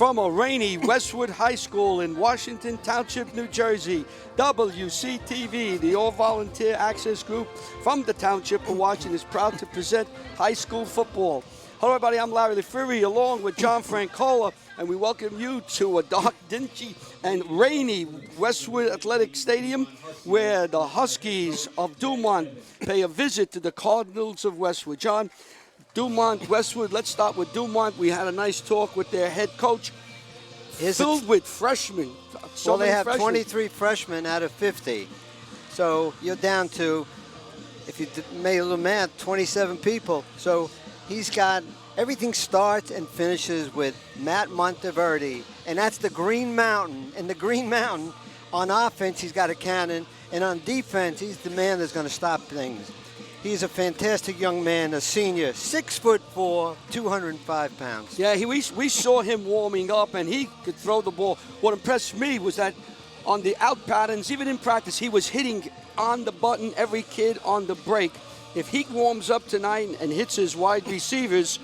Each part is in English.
From a rainy Westwood High School in Washington Township, New Jersey, WCTV, the all-volunteer access group from the Township of Washington, is proud to present high school football. Hello, everybody. I'm Larry LeFury, along with John Francola, and we welcome you to a dark, dingy, and rainy Westwood Athletic Stadium, where the Huskies of Dumont pay a visit to the Cardinals of Westwood. John, Dumont, Westwood, let's start with Dumont. We had a nice talk with their head coach, filled with freshmen. Well, they have 23 freshmen out of 50. So you're down to, if you made a little math, 27 people. So he's got, everything starts and finishes with Matt Monteverdi, and that's the Green Mountain. And the Green Mountain, on offense, he's got a cannon, and on defense, he's the man that's going to stop things. He's a fantastic young man, a senior, 6'4", 205 pounds. Yeah, we saw him warming up, and he could throw the ball. What impressed me was that on the out patterns, even in practice, he was hitting on the button every kid on the break. If he warms up tonight and hits his wide receivers,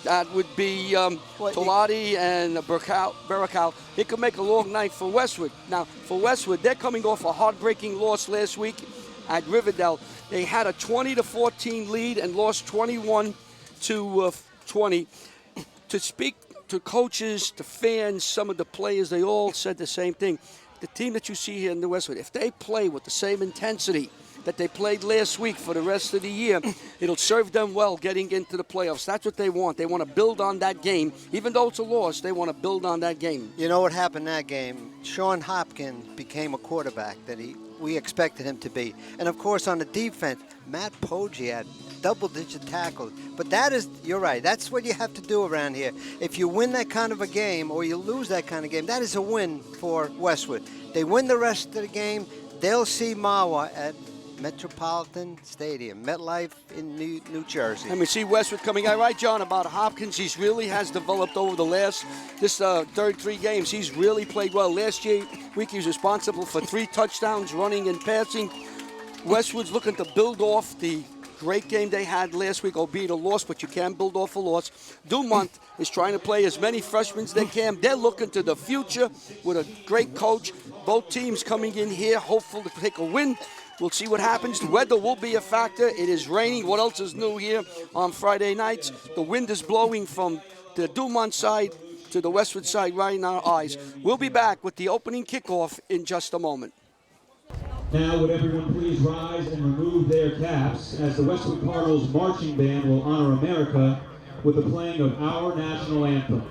that would be Tolati and Barakal. It could make a long night for Westwood. Now, for Westwood, they're coming off a heartbreaking loss last week at Riverdale. They had a 20-14 lead and lost 21-20. To speak to coaches, to fans, some of the players, they all said the same thing. The team that you see here in the Westwood, if they play with the same intensity that they played last week for the rest of the year, it'll serve them well getting into the playoffs. That's what they want. They want to build on that game. Even though it's a loss, they want to build on that game. You know what happened in that game? Sean Hopkins became a quarterback that we expected him to be. And, of course, on the defense, Matt Poggi had double-digit tackles. But that is, you're right, that's what you have to do around here. If you win that kind of a game or you lose that kind of game, that is a win for Westwood. They win the rest of the game, they'll see Mawa at Metropolitan Stadium, MetLife in New Jersey. And we see Westwood coming out, right, John, about Hopkins. He really has developed over this third 3 games. He's really played well. Last week he was responsible for 3 touchdowns, running and passing. Westwood's looking to build off the great game they had last week, albeit a loss, but you can build off a loss. Dumont is trying to play as many freshmen as they can. They're looking to the future with a great coach. Both teams coming in here hopeful to take a win. We'll see what happens. The weather will be a factor. It is raining. What else is new here on Friday nights? The wind is blowing from the Dumont side to the Westwood side right in our eyes. We'll be back with the opening kickoff in just a moment. Now would everyone please rise and remove their caps as the Westwood Cardinals marching band will honor America with the playing of our national anthem.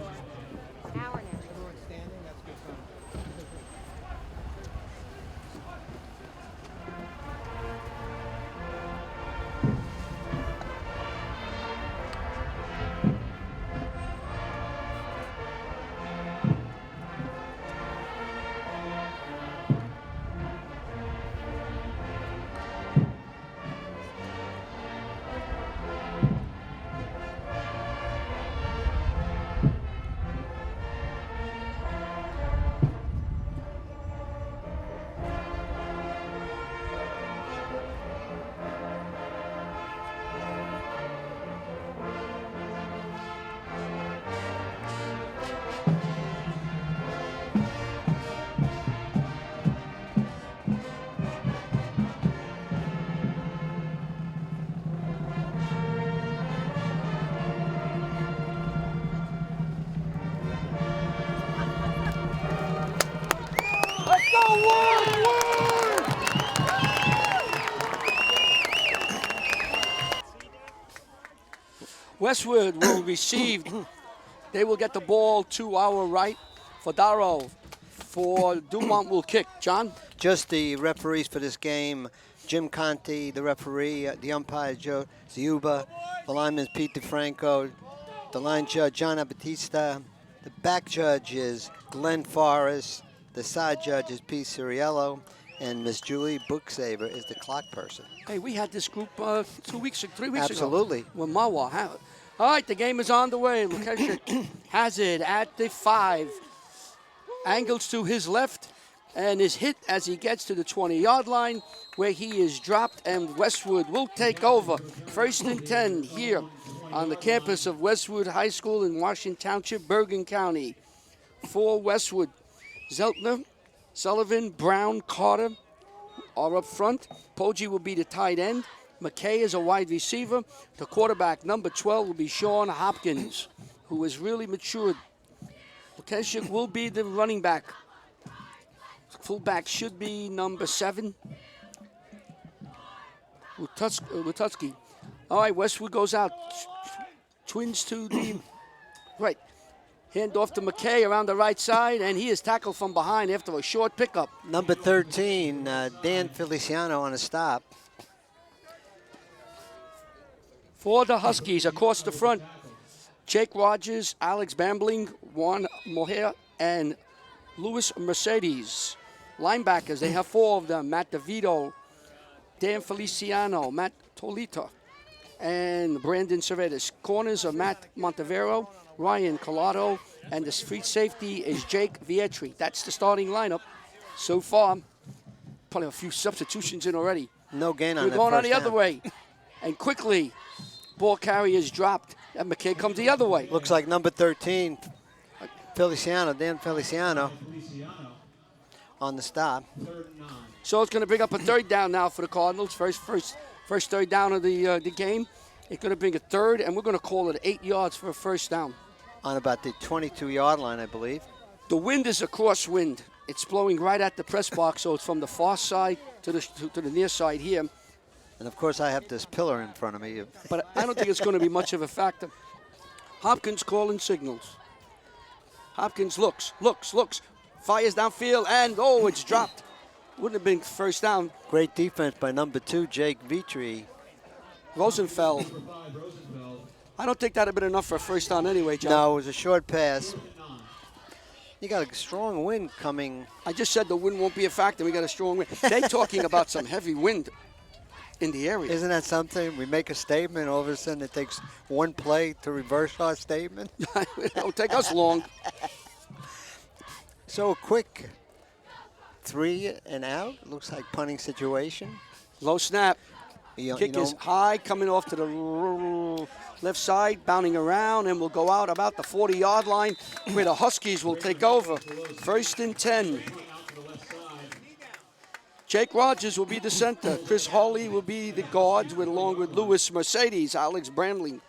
Westwood will receive. They will get the ball to our right. Fodaro for Dumont will kick. John? Just the referees for this game, Jim Conti, the referee, the umpire, Joe Ziuba, the lineman, Pete DeFranco, the line judge, John Abatista, the back judge is Glenn Forrest, the side judge is Pete Ciriello, and Miss Julie Booksaver is the clock person. Hey, we had this group 3 weeks ago. Absolutely. When Mawa. All right, the game is on the way. Lukashik has it at the 5. Angles to his left and is hit as he gets to the 20-yard line, where he is dropped, and Westwood will take over. 1st and 10 here on the campus of Westwood High School in Washington Township, Bergen County. For Westwood, Zeltner, Sullivan, Brown, Carter are up front. Poggi will be the tight end. McKay is a wide receiver. The quarterback, number 12, will be Sean Hopkins, who has really matured. Lukashik will be the running back. Fullback should be number 7. Watutsky. All right, Westwood goes out. Twins to the right. Hand off to McKay around the right side, and he is tackled from behind after a short pickup. Number 13, Dan Feliciano on a stop. For the Huskies, across the front, Jake Rogers, Alex Bambling, Juan Moher, and Luis Mercedes. Linebackers, they have 4 of them. Matt DeVito, Dan Feliciano, Matt Tolita, and Brandon Cervedes. Corners are Matt Montevero, Ryan Collado, and the free safety is Jake Vietri. That's the starting lineup so far. Probably a few substitutions in already. No gain on We're that going on first the other down. way. And quickly, ball carrier is dropped, and McKay comes the other way. Looks like number 13, Feliciano, Dan Feliciano, on the stop. So it's going to bring up a third down now for the Cardinals. First third down of the game. It's going to bring a third, and we're going to call it 8 yards for a first down. On about the 22-yard line, I believe. The wind is a crosswind. It's blowing right at the press box, so it's from the far side to the near side here. And, of course, I have this pillar in front of me. But I don't think it's going to be much of a factor. Hopkins calling signals. Hopkins looks, fires downfield, and, oh, it's dropped. Wouldn't have been first down. Great defense by number 2, Jake Vitri. Rosenfeld. I don't think that would have been enough for a first down anyway, John. No, it was a short pass. You got a strong wind coming. I just said the wind won't be a factor. We got a strong wind. They're talking about some heavy wind in the area. Isn't that something? We make a statement, all of a sudden it takes one play to reverse our statement. It don't take us long. So a quick 3 and out. Looks like punting situation. Low snap. Kick You is high, coming off to the left side, bounding around, and will go out about the 40-yard line where the Huskies will take over. 1st and 10. Jake Rogers will be the center. Chris Hawley will be the guards, along with Luis Mercedes, Alex Bramling,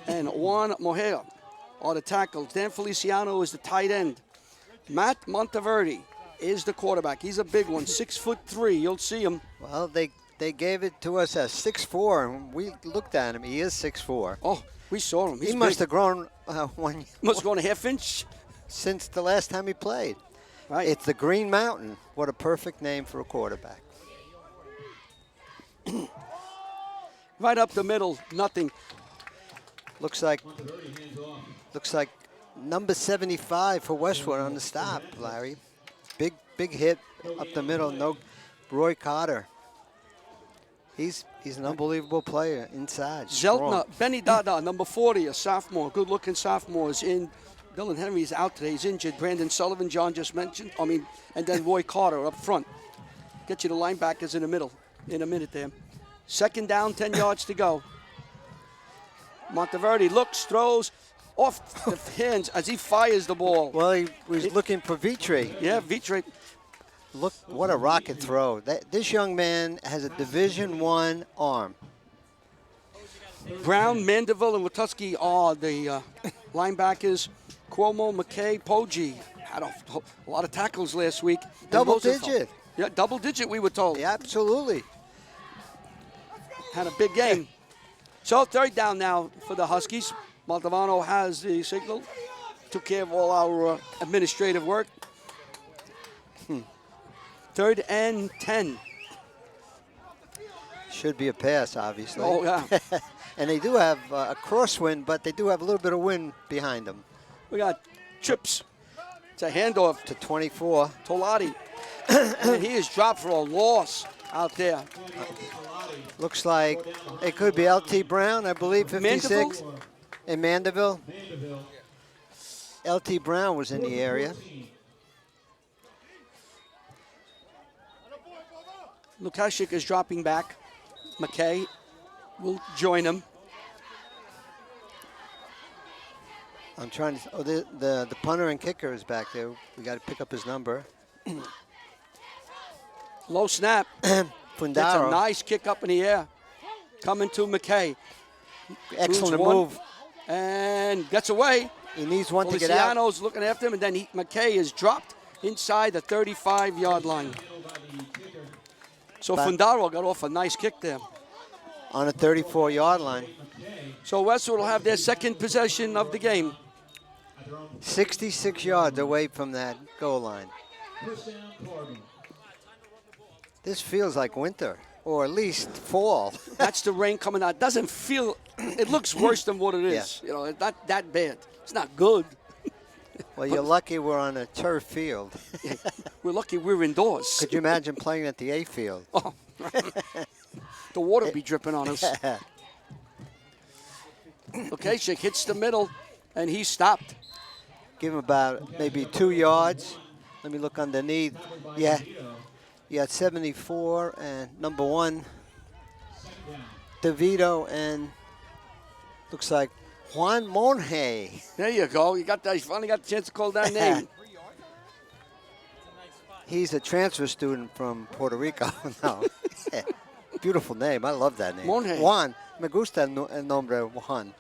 and Juan Moher are the tackles. Dan Feliciano is the tight end. Matt Monteverde is the quarterback. He's a big one, 6'3". You'll see him. Well, they gave it to us as 6'4", and we looked at him. He is 6'4". Oh, we saw him. He's He must big. have grown one Must have gone a half inch. since the last time he played. Right. It's the Green Mountain. What a perfect name for a quarterback. Right up the middle, nothing. Looks like number 75 for Westwood on the stop, Larry. Big hit up the middle. No, Roy Carter. He's an unbelievable player inside. Zeltner, strong. Benny Dada, number 40, a sophomore, good-looking sophomore, is in. Dylan Henry is out today. He's injured. Brandon Sullivan, John just mentioned. And then Roy Carter up front. Get you the linebackers in the middle in a minute there. 2nd down, 10 yards to go. Monteverde looks, throws off the hands as he fires the ball. Well, he was looking for Vitri. Yeah, Vitri. Look, what a rocket throw. This young man has a Division I arm. Brown, Mandeville, and Watutsky are the linebackers. Cuomo, McKay, Poggi had a lot of tackles last week. And Double Rosenfeld. digit. Yeah, double digit, we were told. Yeah, absolutely. Had a big game. So 3rd down now for the Huskies. Montalbano has the signal. Took care of all our administrative work. 3rd and 10. Should be a pass, obviously. Oh, yeah. And they do have a crosswind, but they do have a little bit of wind behind them. We got trips. It's a handoff To 24. Tolati. And he is dropped for a loss out there. Looks like it could be LT Brown, I believe, 56. Mandeville? In Mandeville. LT Brown was in the area. Lukashik is dropping back. McKay will join him. I'm trying to. Oh, the punter and kicker is back there. We got to pick up his number. Low snap. Gets a Fundaro. nice kick up in the air. Coming to McKay. Excellent Lose one. move. And gets away. He needs one to get out. Feliciano's looking after him, and then McKay is dropped inside the 35-yard line. So Fundaro got off a nice kick there. On a 34-yard line. So Westwood will have their second possession of the game. 66 yards away from that goal line. This feels like winter, or at least fall. That's the rain coming out. Doesn't feel, it looks worse than what it is. Yeah. You know, it's not that bad. It's not good. Well, you're lucky we're on a turf field. We're lucky we're indoors. Could you imagine playing at the A field? Oh, the water be dripping on us. Okay, Shik hits the middle, and he's stopped. Give him about maybe 2 yards. Let me look underneath. Yeah. You got 74 and number 1, DeVito, and looks like Juan Monje. There you go. You finally got the chance to call that name. He's a transfer student from Puerto Rico. No. Beautiful name. I love that name. Monje. Juan. Me gusta el nombre Juan.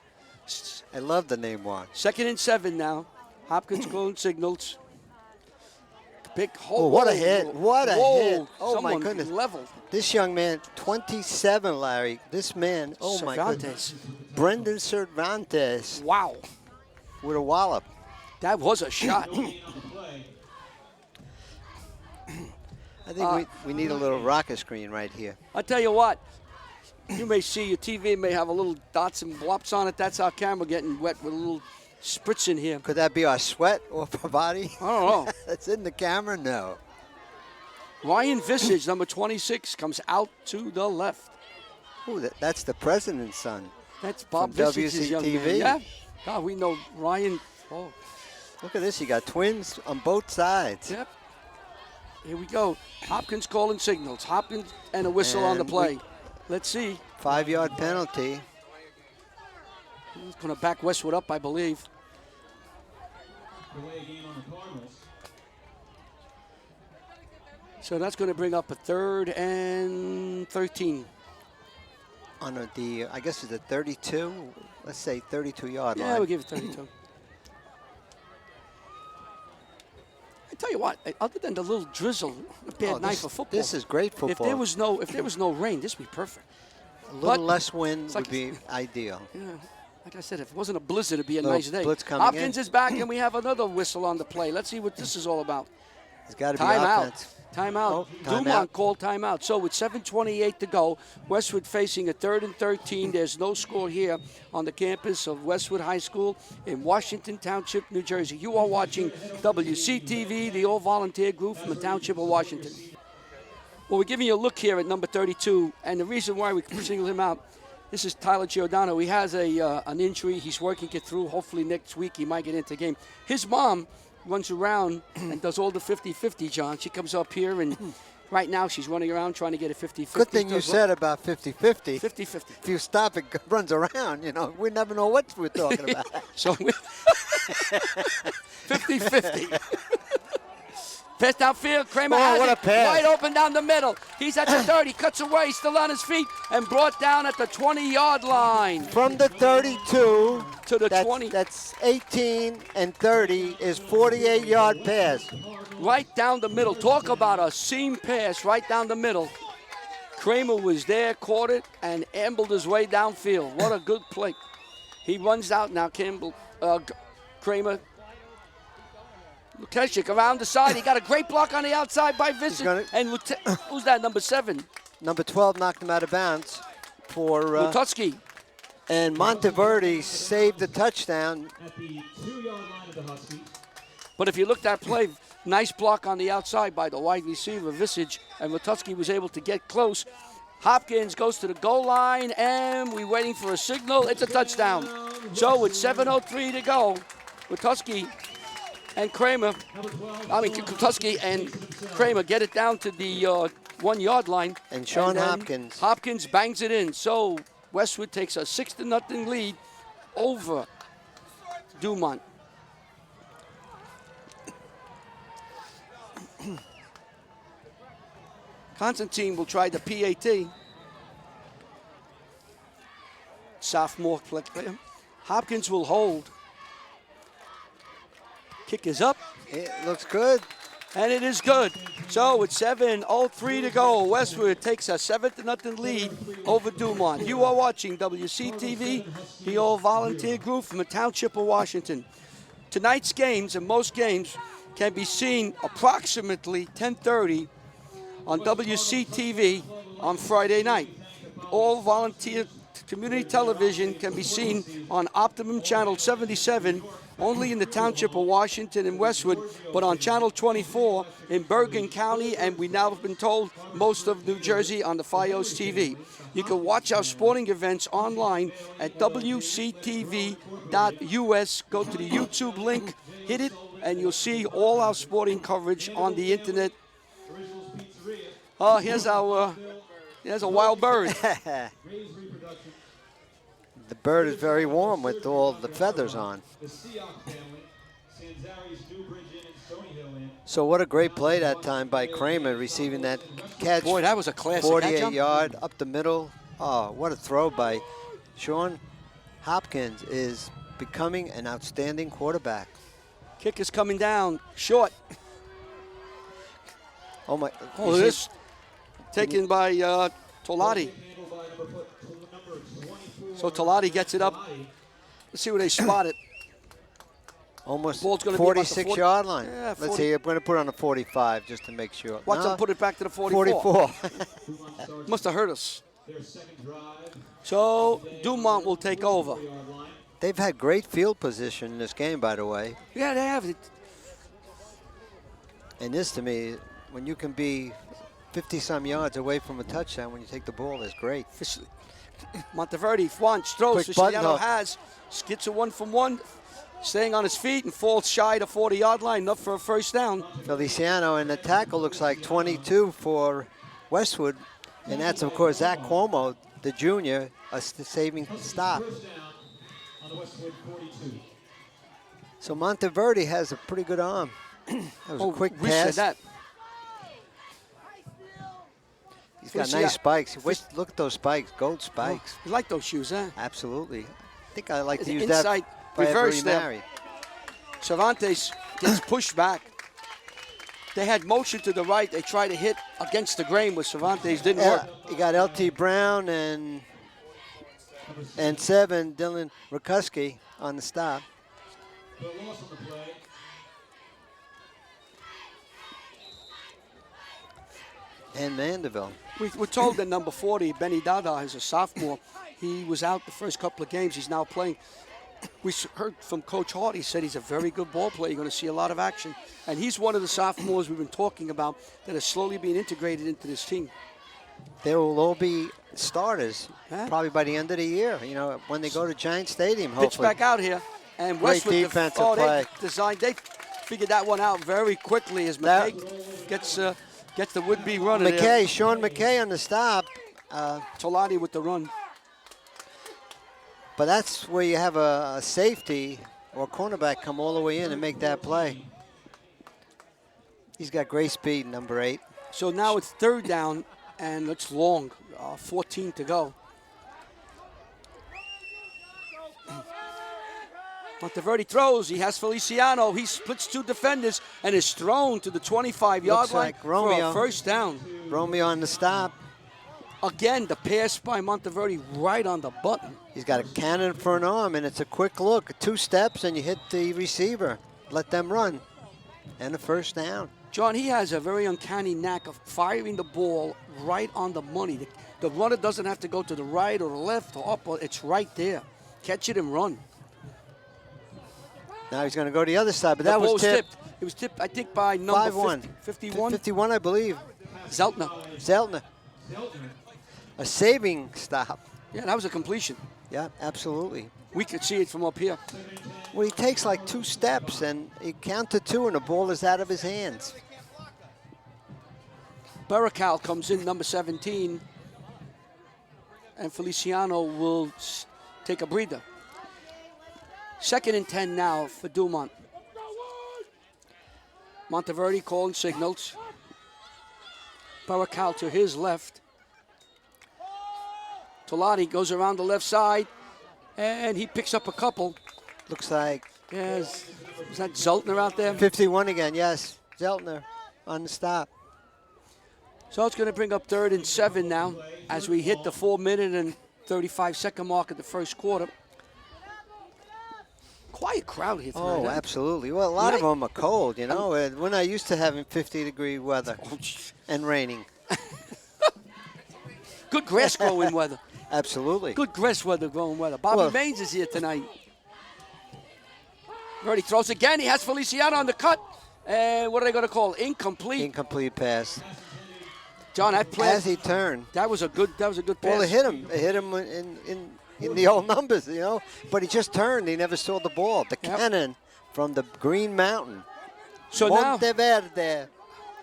I love the name Juan. 2nd and 7 now. Hopkins calling signals. Big hole. Oh, what a hit. What a hit. Oh, my Someone goodness. leveled. This young man, 27, Larry. This man, oh, my goodness. Brendan Cervantes Wow. with a wallop. That was a shot. I think we need a little rocket screen right here. I tell you what, you may see your TV may have a little dots and blops on it. That's our camera getting wet with a little spritz in here. Could that be our sweat off our body? I don't know. It's in the camera? No. Ryan Visage, number 26, comes out to the left. Ooh, that's the president's son. That's Bob From Visage's young man. WCTV. Yeah. God, we know Ryan. Oh, Look at this. You got twins on both sides. yep. Here we go. Hopkins calling signals. Hopkins and a whistle on the And play. Let's see. 5-yard penalty. He's going to back Westwood up, I believe. So that's going to bring up a 3rd and 13. On the, I guess it's a 32. Let's say 32-yard line. Yeah, we'll give it 32. I tell you what, other than the little drizzle, a bad night for football. This is great football. If there was no rain, this would be perfect. A little but less wind like- would be ideal. Yeah, like I said, if it wasn't a blizzard, it'd be a Little nice day. blitz coming Hopkins in. is back, and we have another whistle on the play. Let's see what this is all about. It's got to be Timeout. offense. Timeout. Oh, Dumont timeout. called timeout. So with 7:28 to go, Westwood facing a 3rd and 13. There's no score here on the campus of Westwood High School in Washington Township, New Jersey. You are watching WCTV, the all-volunteer group from the Township of Washington. Well, we're giving you a look here at number 32, and the reason why we single him out, this is Tyler Giordano. He has an injury. He's working it through. Hopefully next week he might get into the game. His mom runs around and does all the 50-50, John. She comes up here, and right now she's running around trying to get a 50-50. Good thing you said about 50-50. 50-50. If you stop, it runs around. You know, we never know what we're talking about. So 50-50. Pass downfield, Kramer has what it. a pass. Wide open down the middle. He's at the 30, cuts away, still on his feet, and brought down at the 20-yard line. From the 32 To the that's, 20. That's 18 and 30 is 48-yard pass. Right down the middle. Talk about a seam pass right down the middle. Kramer was there, caught it, and ambled his way downfield. What a good play. He runs out now, Kramer. Lukashik around the side. He got a great block on the outside by Vincent. And who's that, number 7? Number 12 knocked him out of bounds for Lututsky. and Monteverde saved the touchdown. At the 2-yard line of the Huskies. But if you look at that play, nice block on the outside by the wide receiver, Visage, and Lututsky was able to get close. Hopkins goes to the goal line, and we're waiting for a signal. It's a touchdown. So with 7:03 to go, Lututsky and Kramer, Lututsky and Kramer get it down to the 1-yard line. And Sean then Hopkins. Hopkins bangs it in. So Westwood takes a 6-0 lead over Dumont. Constantine will try the PAT. Sophomore player. Hopkins will hold. Kick is up. It looks good. And it is good. So with 7:03 to go, Westwood takes a 7-0 lead over Dumont. You are watching WCTV, the all-volunteer group from the Township of Washington. Tonight's games and most games can be seen approximately 10:30 on WCTV on Friday night. All volunteer community television can be seen on Optimum Channel 77, only in the Township of Washington and Westwood, but on Channel 24 in Bergen County, and we now have been told most of New Jersey on the FiOS TV. You can watch our sporting events online at WCTV.us. Go to the YouTube link, hit it, and you'll see all our sporting coverage on the internet. Oh, here's a wild bird. The bird is very warm with all the feathers on. So what a great play that time by Kramer, receiving that catch. Boy, that was a classic. 48-yard up the middle. Oh, what a throw by Sean. Hopkins is becoming an outstanding quarterback. Kick is coming down short. Oh my! Oh, this taken by Tolati. So Tolati gets it up. Let's see where they spot it. Almost Ball's gonna be about the 46-yard line. Yeah, 40. Let's see. I'm going to put it on the 45 just to make sure. Watch them put it back to the 44. 44. Must have hurt us. So Dumont will take over. They've had great field position in this game, by the way. Yeah, they have it. And this, to me, when you can be 50-some yards away from a touchdown when you take the ball, is great. Monteverde wants, throws. Quick button Siciliano hook. has. Gets a 1-from-1. Staying on his feet and falls shy to 40-yard line. Enough for a first down. Feliciano, and the tackle looks like 22 for Westwood. And that's, of course, Zach Cuomo, the junior, a saving stop. So Monteverde has a pretty good arm. That was a quick we pass. said that. He's got nice spikes. Look at those spikes, gold spikes. You like those shoes, huh? Absolutely. I think I like to The use inside that if I ever reverse there. remarry. Cervantes gets pushed back. They had motion to the right. They tried to hit against the grain with Cervantes. Didn't work. You got LT Brown and 7, Dylan Rakuski on the stop. And Mandeville. We're told that number 40, Benny Dada, is a sophomore. He was out the first couple of games. He's now playing. We heard from Coach Hart. He said he's a very good ball player. You're going to see a lot of action. And he's one of the sophomores we've been talking about that are slowly being integrated into this team. They will all be starters Huh? probably by the end of the year, you know, when they go to Giant Stadium, Pitch hopefully. back out here. And Great Westwood, defensive play. They figured that one out very quickly as McKay gets the would-be runner there. Sean McKay on the stop. Tolati with the run. But that's where you have a safety or a cornerback come all the way in and make that play. He's got great speed, number 8. So now it's third down, and it's long, 14 to go. Monteverde throws. He has Feliciano. He splits 2 defenders and is thrown to the 25-yard line like Romeo. for a first down. Romeo on the stop. Again, the pass by Monteverde right on the button. He's got a cannon for an arm, and it's a quick look. 2 steps, and you hit the receiver. Let them run. And a first down. John, he has a very uncanny knack of firing the ball right on the money. The runner doesn't have to go to the right or the left or up. It's right there. Catch it and run. Now he's going to go to the other side, but The that ball was tipped. It was tipped, I think, by number 5-1. 51. 51, I believe. Zeltner. A saving stop. Yeah, that was a completion. Yeah, absolutely. We could see it from up here. Well, he takes like 2 steps, and he counted 2, and the ball is out of his hands. Baracal comes in, number 17. And Feliciano will take a breather. 2nd and 10 now for Dumont. Monteverde calling signals. Baracal to his left. Tolati goes around the left side, and he picks up a couple. Looks like. Yes. Is that Zeltner out there? 51 again, yes. Zeltner on the stop. So it's going to bring up 3rd and 7 now as we hit the 4-minute and 35-second mark of the first quarter. Quiet crowd here tonight. Oh, huh? absolutely. Well, a lot of them are cold, you know. We're not used to having 50-degree weather and raining. Good grass growing weather. Absolutely. Good grass growing weather. Bobby Baines is here tonight. Verdi throws again. He has Feliciano on the cut. And what are they going to call? Incomplete. Incomplete pass. John, that play. As he turned. That was a good pass. Well, it hit him. It hit him in the old numbers, you know. But he just turned. He never saw the ball. The cannon from the Green Mountain. So Monteverde.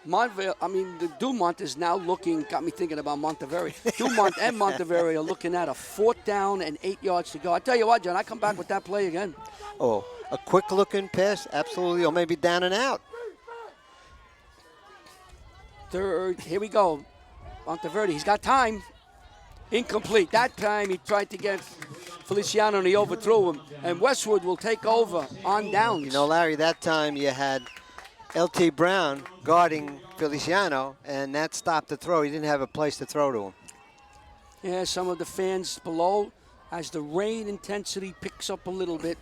The Dumont is now got me thinking about Monteverde. Dumont and Monteverde are looking at a 4th down and 8 yards to go. I tell you what, John, I come back with that play again. Oh, a quick-looking pass, absolutely, or maybe down and out. 3rd, here we go. Monteverde, he's got time. Incomplete. That time he tried to get Feliciano and he overthrew him. And Westwood will take over on downs. You know, Larry, that time you had L.T. Brown guarding Feliciano, and that stopped the throw. He didn't have a place to throw to him. Yeah, some of the fans below, as the rain intensity picks up a little bit,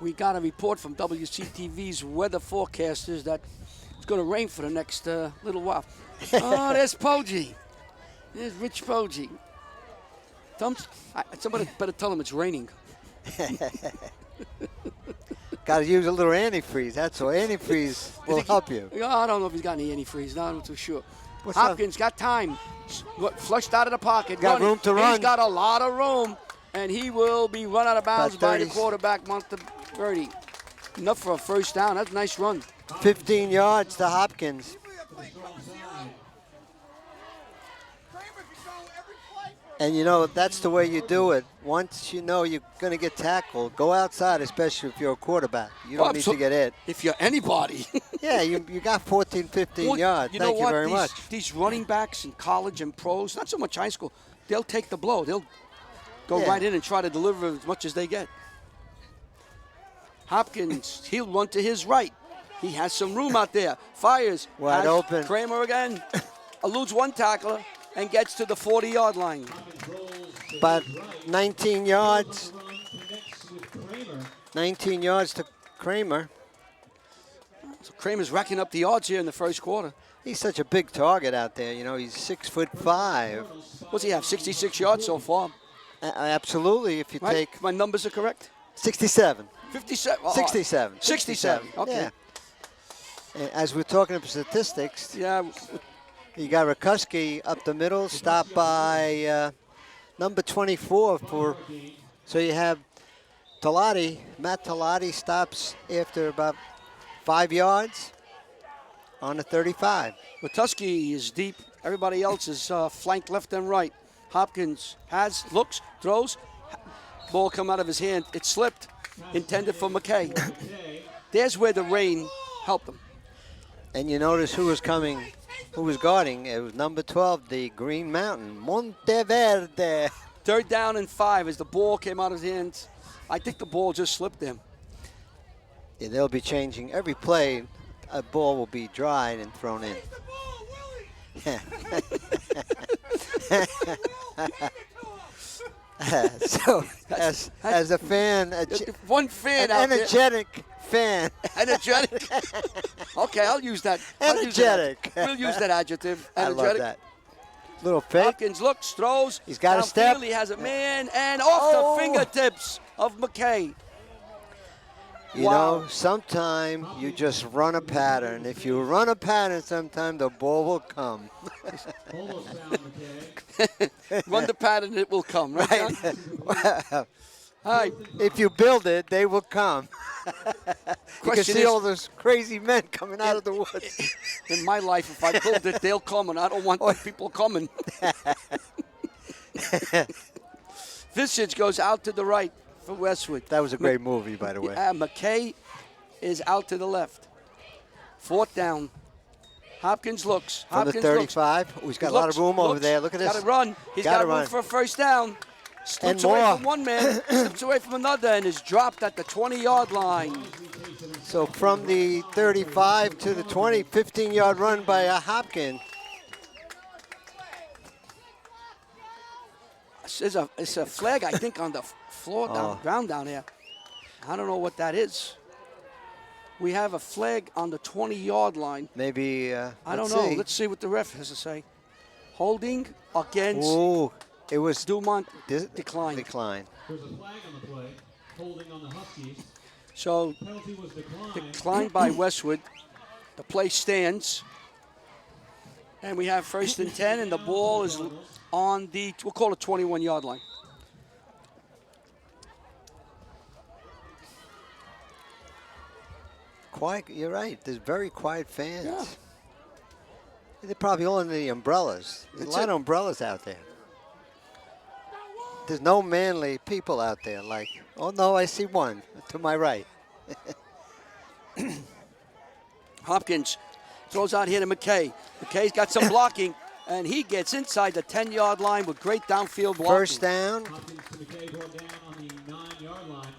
we got a report from WCTV's weather forecasters that it's going to rain for the next little while. Oh, there's Poggi. There's Rich Poggi. Somebody better tell him it's raining. Got to use a little antifreeze. That's all. Antifreeze will help you. I don't know if he's got any antifreeze. No, I'm not too sure. What's Hopkins got time. Flushed out of the pocket. Got room to run. He's got a lot of room, and he will be run out of bounds by the quarterback, Monteverde. Enough for a 1st down. That's a nice run. 15 yards to Hopkins. And, you know, that's the way you do it. Once you know you're going to get tackled, go outside, especially if you're a quarterback. You don't need to get hit. If you're anybody. Yeah, you got 14, 15 yards. Thank you very much. These running backs in college and pros, not so much high school, they'll take the blow. They'll go right in and try to deliver as much as they get. Hopkins, he'll run to his right. He has some room out there. Fires. Wide open. Kramer again. Eludes one tackler and gets to the 40-yard line. About 19 yards. 19 yards to Kramer. So Kramer's racking up the yards here in the first quarter. He's such a big target out there. You know, he's 6'5". What's he have, 66 yards so far? Absolutely, if you take... My numbers are correct? 67. 57. 67. 67. Okay. Yeah. As we're talking about statistics, you got Rakuski up the middle, stopped by number 24 so you have Tolati. Matt Tolati stops after about 5 yards on the 35. Rakuski is deep. Everybody else is flanked left and right. Hopkins looks, throws. Ball come out of his hand. It slipped. Intended for McKay. There's where the rain helped him. And you notice who was guarding. It was number 12, the Green Mountain, Monteverde. 3rd down and 5 as the ball came out of his hands. I think the ball just slipped him. Yeah, they'll be changing every play. A ball will be dried and thrown in. So, as a fan, one fan an out energetic there. Fan. Energetic. Okay, I'll use that. Energetic. We'll use that adjective. Energetic. I love that. Little fake. Hopkins looks, throws. He's got a step. He has a man, and off the fingertips of McKay. You know, sometime you just run a pattern. If you run a pattern, sometime the ball will come. Run the pattern, it will come, right? Right. If you build it, they will come. You can see all those crazy men coming out of the woods. In my life, if I build it, they'll come, and I don't want people coming. Visage goes out to the right. for Westwood. That was a great movie, by the way. McKay is out to the left. 4th down. Hopkins looks. From the Hopkins 35. Oh, he's got a lot of room over there. Look at this. Got to run. He's got room for a first down. Slips away from one man, slips away from another, and is dropped at the 20-yard line. So from the 35 to the 20, 15-yard run by Hopkins. It's a flag, I think, on the floor, ground down there. I don't know what that is. We have a flag on the 20-yard line. Maybe, I don't know. Let's see what the ref has to say. Holding against. Ooh, it was Dumont declined. There's a flag on the play, holding on the Huskies. So, Penalty was declined by Westwood. The play stands. And we have 1st and 10, and the ball is on the, we'll call it 21-yard line. Quiet, you're right. There's very quiet fans. Yeah. They're probably all under the umbrellas. There's a lot of umbrellas out there. There's no manly people out there like, oh no, I see one to my right. Hopkins throws out here to McKay. McKay's got some blocking, and he gets inside the 10-yard line with great downfield blocking. First down. Hopkins to McKay brought down on the 9-yard line.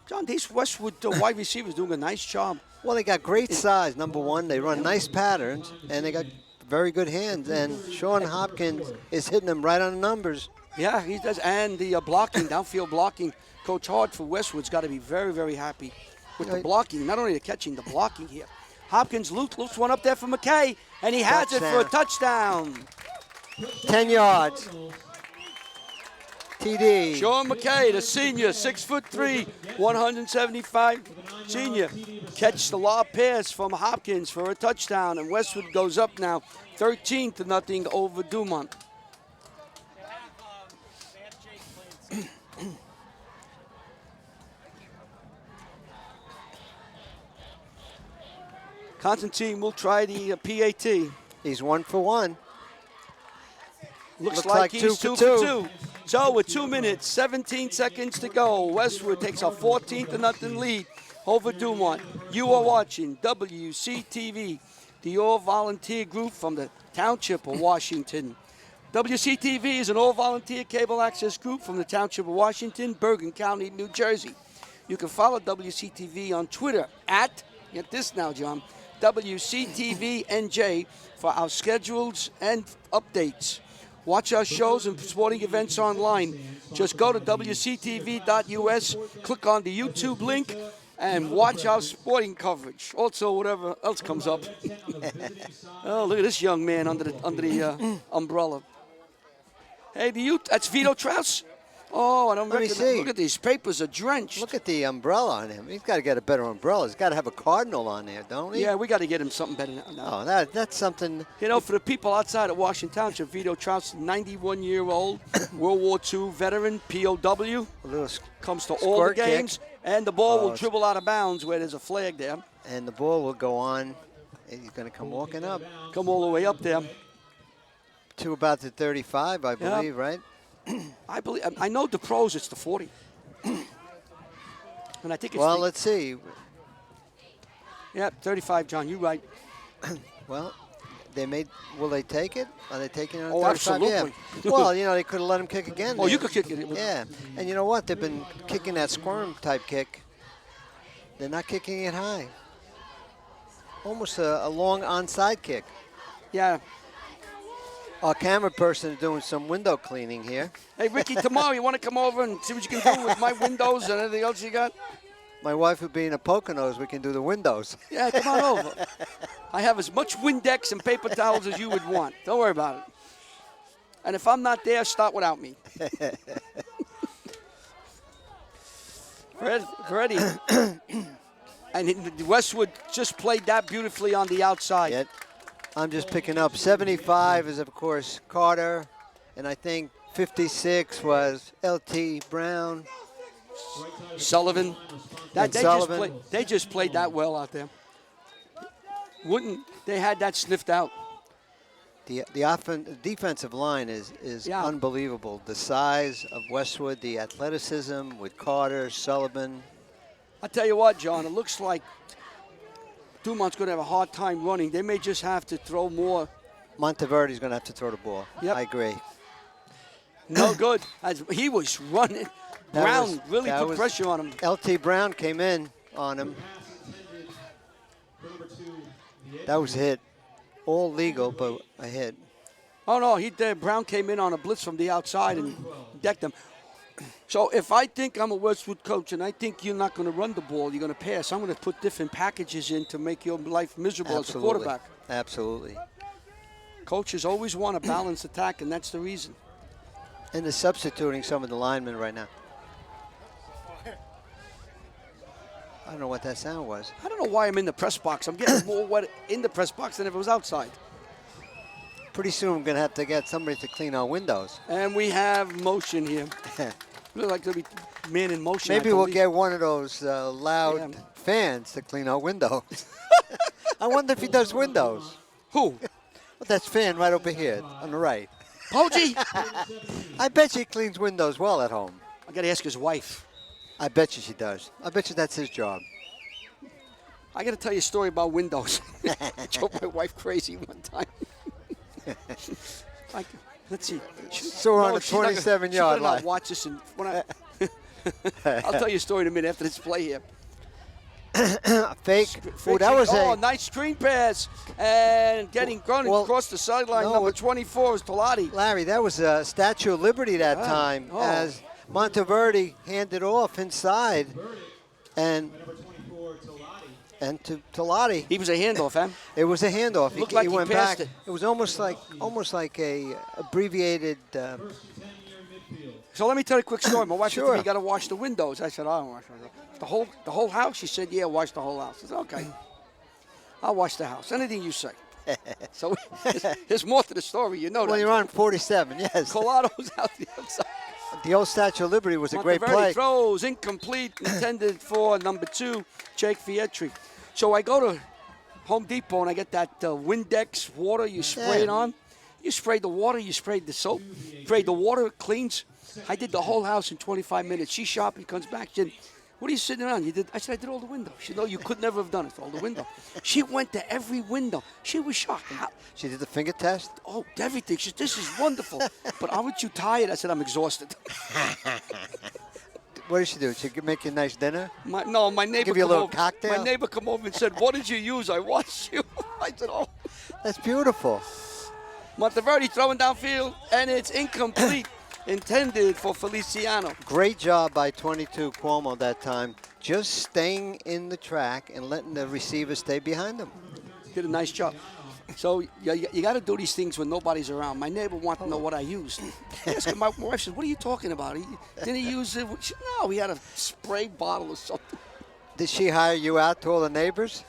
John, these Westwood wide receivers doing a nice job. Well, they got great size, number one. They run nice patterns, and they got very good hands. And Sean Hopkins is hitting them right on the numbers. Yeah, he does. And the blocking, downfield blocking. Coach Hart for Westwood's got to be very, very happy with the blocking. Not only the catching, the blocking here. Hopkins loops one up there for McKay, and he has it for a touchdown. 10 yards. TD. Sean McKay, the senior, 6'3", 175 senior, catch the lob pass from Hopkins for a touchdown, and Westwood goes up now 13-0 over Dumont. Constantine will try the PAT. He's 1 for 1. Looks like he's 2 for 2. So with 2 minutes, 17 seconds to go, Westwood takes a 14-0 lead over Dumont. You are watching WCTV, the all-volunteer group from the Township of Washington. WCTV is an all-volunteer cable access group from the Township of Washington, Bergen County, New Jersey. You can follow WCTV on Twitter at, get this now, John, WCTVNJ for our schedules and updates. Watch our shows and sporting events online. Just go to WCTV.us, click on the YouTube link, and watch our sporting coverage. Also, whatever else comes up. Oh, look at this young man under the umbrella. Hey, that's Vito Trout's. Oh, I don't recognize. Look at these papers are drenched. Look at the umbrella on him. He's got to get a better umbrella. He's got to have a cardinal on there, don't he? Yeah, we got to get him something better now. Oh, that's something. You know, for the people outside of Washington Township, Vito Trout's 91-year-old World War II veteran, POW. Comes to all the games, and the ball will dribble out of bounds where there's a flag there. And the ball will go on. He's going to come walking up. Come all the way up there. To about the 35, I believe, right? I know the pros, it's the 40. And I think it's let's see. Yeah, 35, John, you're right. Well, will they take it? Are they taking it on 35? Absolutely. Yeah. Well, they could have let him kick again. Oh, you could kick it. Yeah. And you know what? They've been kicking that squirm type kick. They're not kicking it high. Almost a long onside kick. Yeah. Our camera person is doing some window cleaning here. Hey, Ricky, tomorrow you want to come over and see what you can do with my windows and anything else you got? My wife would be in a Poconos. We can do the windows. Yeah, come on over. I have as much Windex and paper towels as you would want. Don't worry about it. And if I'm not there, start without me. Freddie. And Westwood just played that beautifully on the outside. Yeah. I'm just picking up 75 is, of course, Carter. And I think 56 was L.T. Brown. Sullivan. They just played that well out there. They had that sniffed out. The defensive line is Yeah. unbelievable. The size of Westwood, the athleticism with Carter, Sullivan. I tell you what, John, it looks like Dumont's going to have a hard time running. They may just have to throw more. Monteverde's going to have to throw the ball. Yep. I agree. No good. As he was running. That Brown was- really that put was- pressure on him. LT Brown came in on him. That was a hit. All legal, but a hit. Oh, no, he did. Brown came in on a blitz from the outside and decked him. So if I think I'm a Westwood coach and I think you're not going to run the ball, you're going to pass, I'm going to put different packages in to make your life miserable as a quarterback. Absolutely. Coaches always want a balanced attack, and that's the reason. And they're substituting some of the linemen right now. I don't know what that sound was. I don't know why I'm in the press box. I'm getting more wet in the press box than if it was outside. Pretty soon we're going to have to get somebody to clean our windows. And we have motion here. Look like there'll be man in motion. Maybe I we'll believe. get one of those loud fans to clean our windows. I wonder if he does windows. Who? Well, that's fan right over here on the right. Poggi? I bet you he cleans windows well at home. I got to ask his wife. I bet you she does. I bet you that's his job. I got to tell you a story about windows. I drove my wife crazy one time. Let's see. So we're on the 27-yard line. Watch this, and when I'll tell you a story in a minute after this play here. Fake. Oh, that was a a nice screen pass and running across the sideline. no, Number 24 is Tolati. Larry. That was a Statue of Liberty that time as Monteverde handed off inside, and to Tolati. He was a handoff, huh? It was a handoff. Looked like he went passed back. it. It was almost like a abbreviated. So let me tell you a quick story. My wife said to Sure. me, "You got to wash the windows." I said, "I don't wash the whole house." She said, "Yeah, wash the whole house." I said, "Okay, I'll wash the house. Anything you say." So there's more to the story. You know Well, that. you're on 47. Yes. Colado's out the outside. The old Statue of Liberty was a great Monteverde play. throws incomplete, intended for number 2, Jake Fietri. So I go to Home Depot and I get that Windex water you spray it on. You spray the water, you sprayed the soap, sprayed the water, it cleans. I did the whole house in 25 minutes. She shopping, comes back, she said, "What are you sitting on?" I said, "I did all the windows." She said, "No, you could never have done it, all the window." She went to every window. She was shocked. How? She did the finger test. Oh, everything. She said, "This is wonderful." But aren't you tired? I said, "I'm exhausted." What did she do? She make you a nice dinner? My neighbor Give you a come little over. cocktail? My neighbor come over and said, "What did you use?" I watched you. I said, "Oh." That's beautiful. Monteverde throwing downfield, and it's incomplete. Intended for Feliciano. Great job by 22 Cuomo that time, just staying in the track and letting the receiver stay behind him. Did a nice job. So you got to do these things when nobody's around. My neighbor wanted to know what I used. My wife said, "What are you talking about? Didn't he use it?" No, he had a spray bottle or something. Did she hire you out to all the neighbors?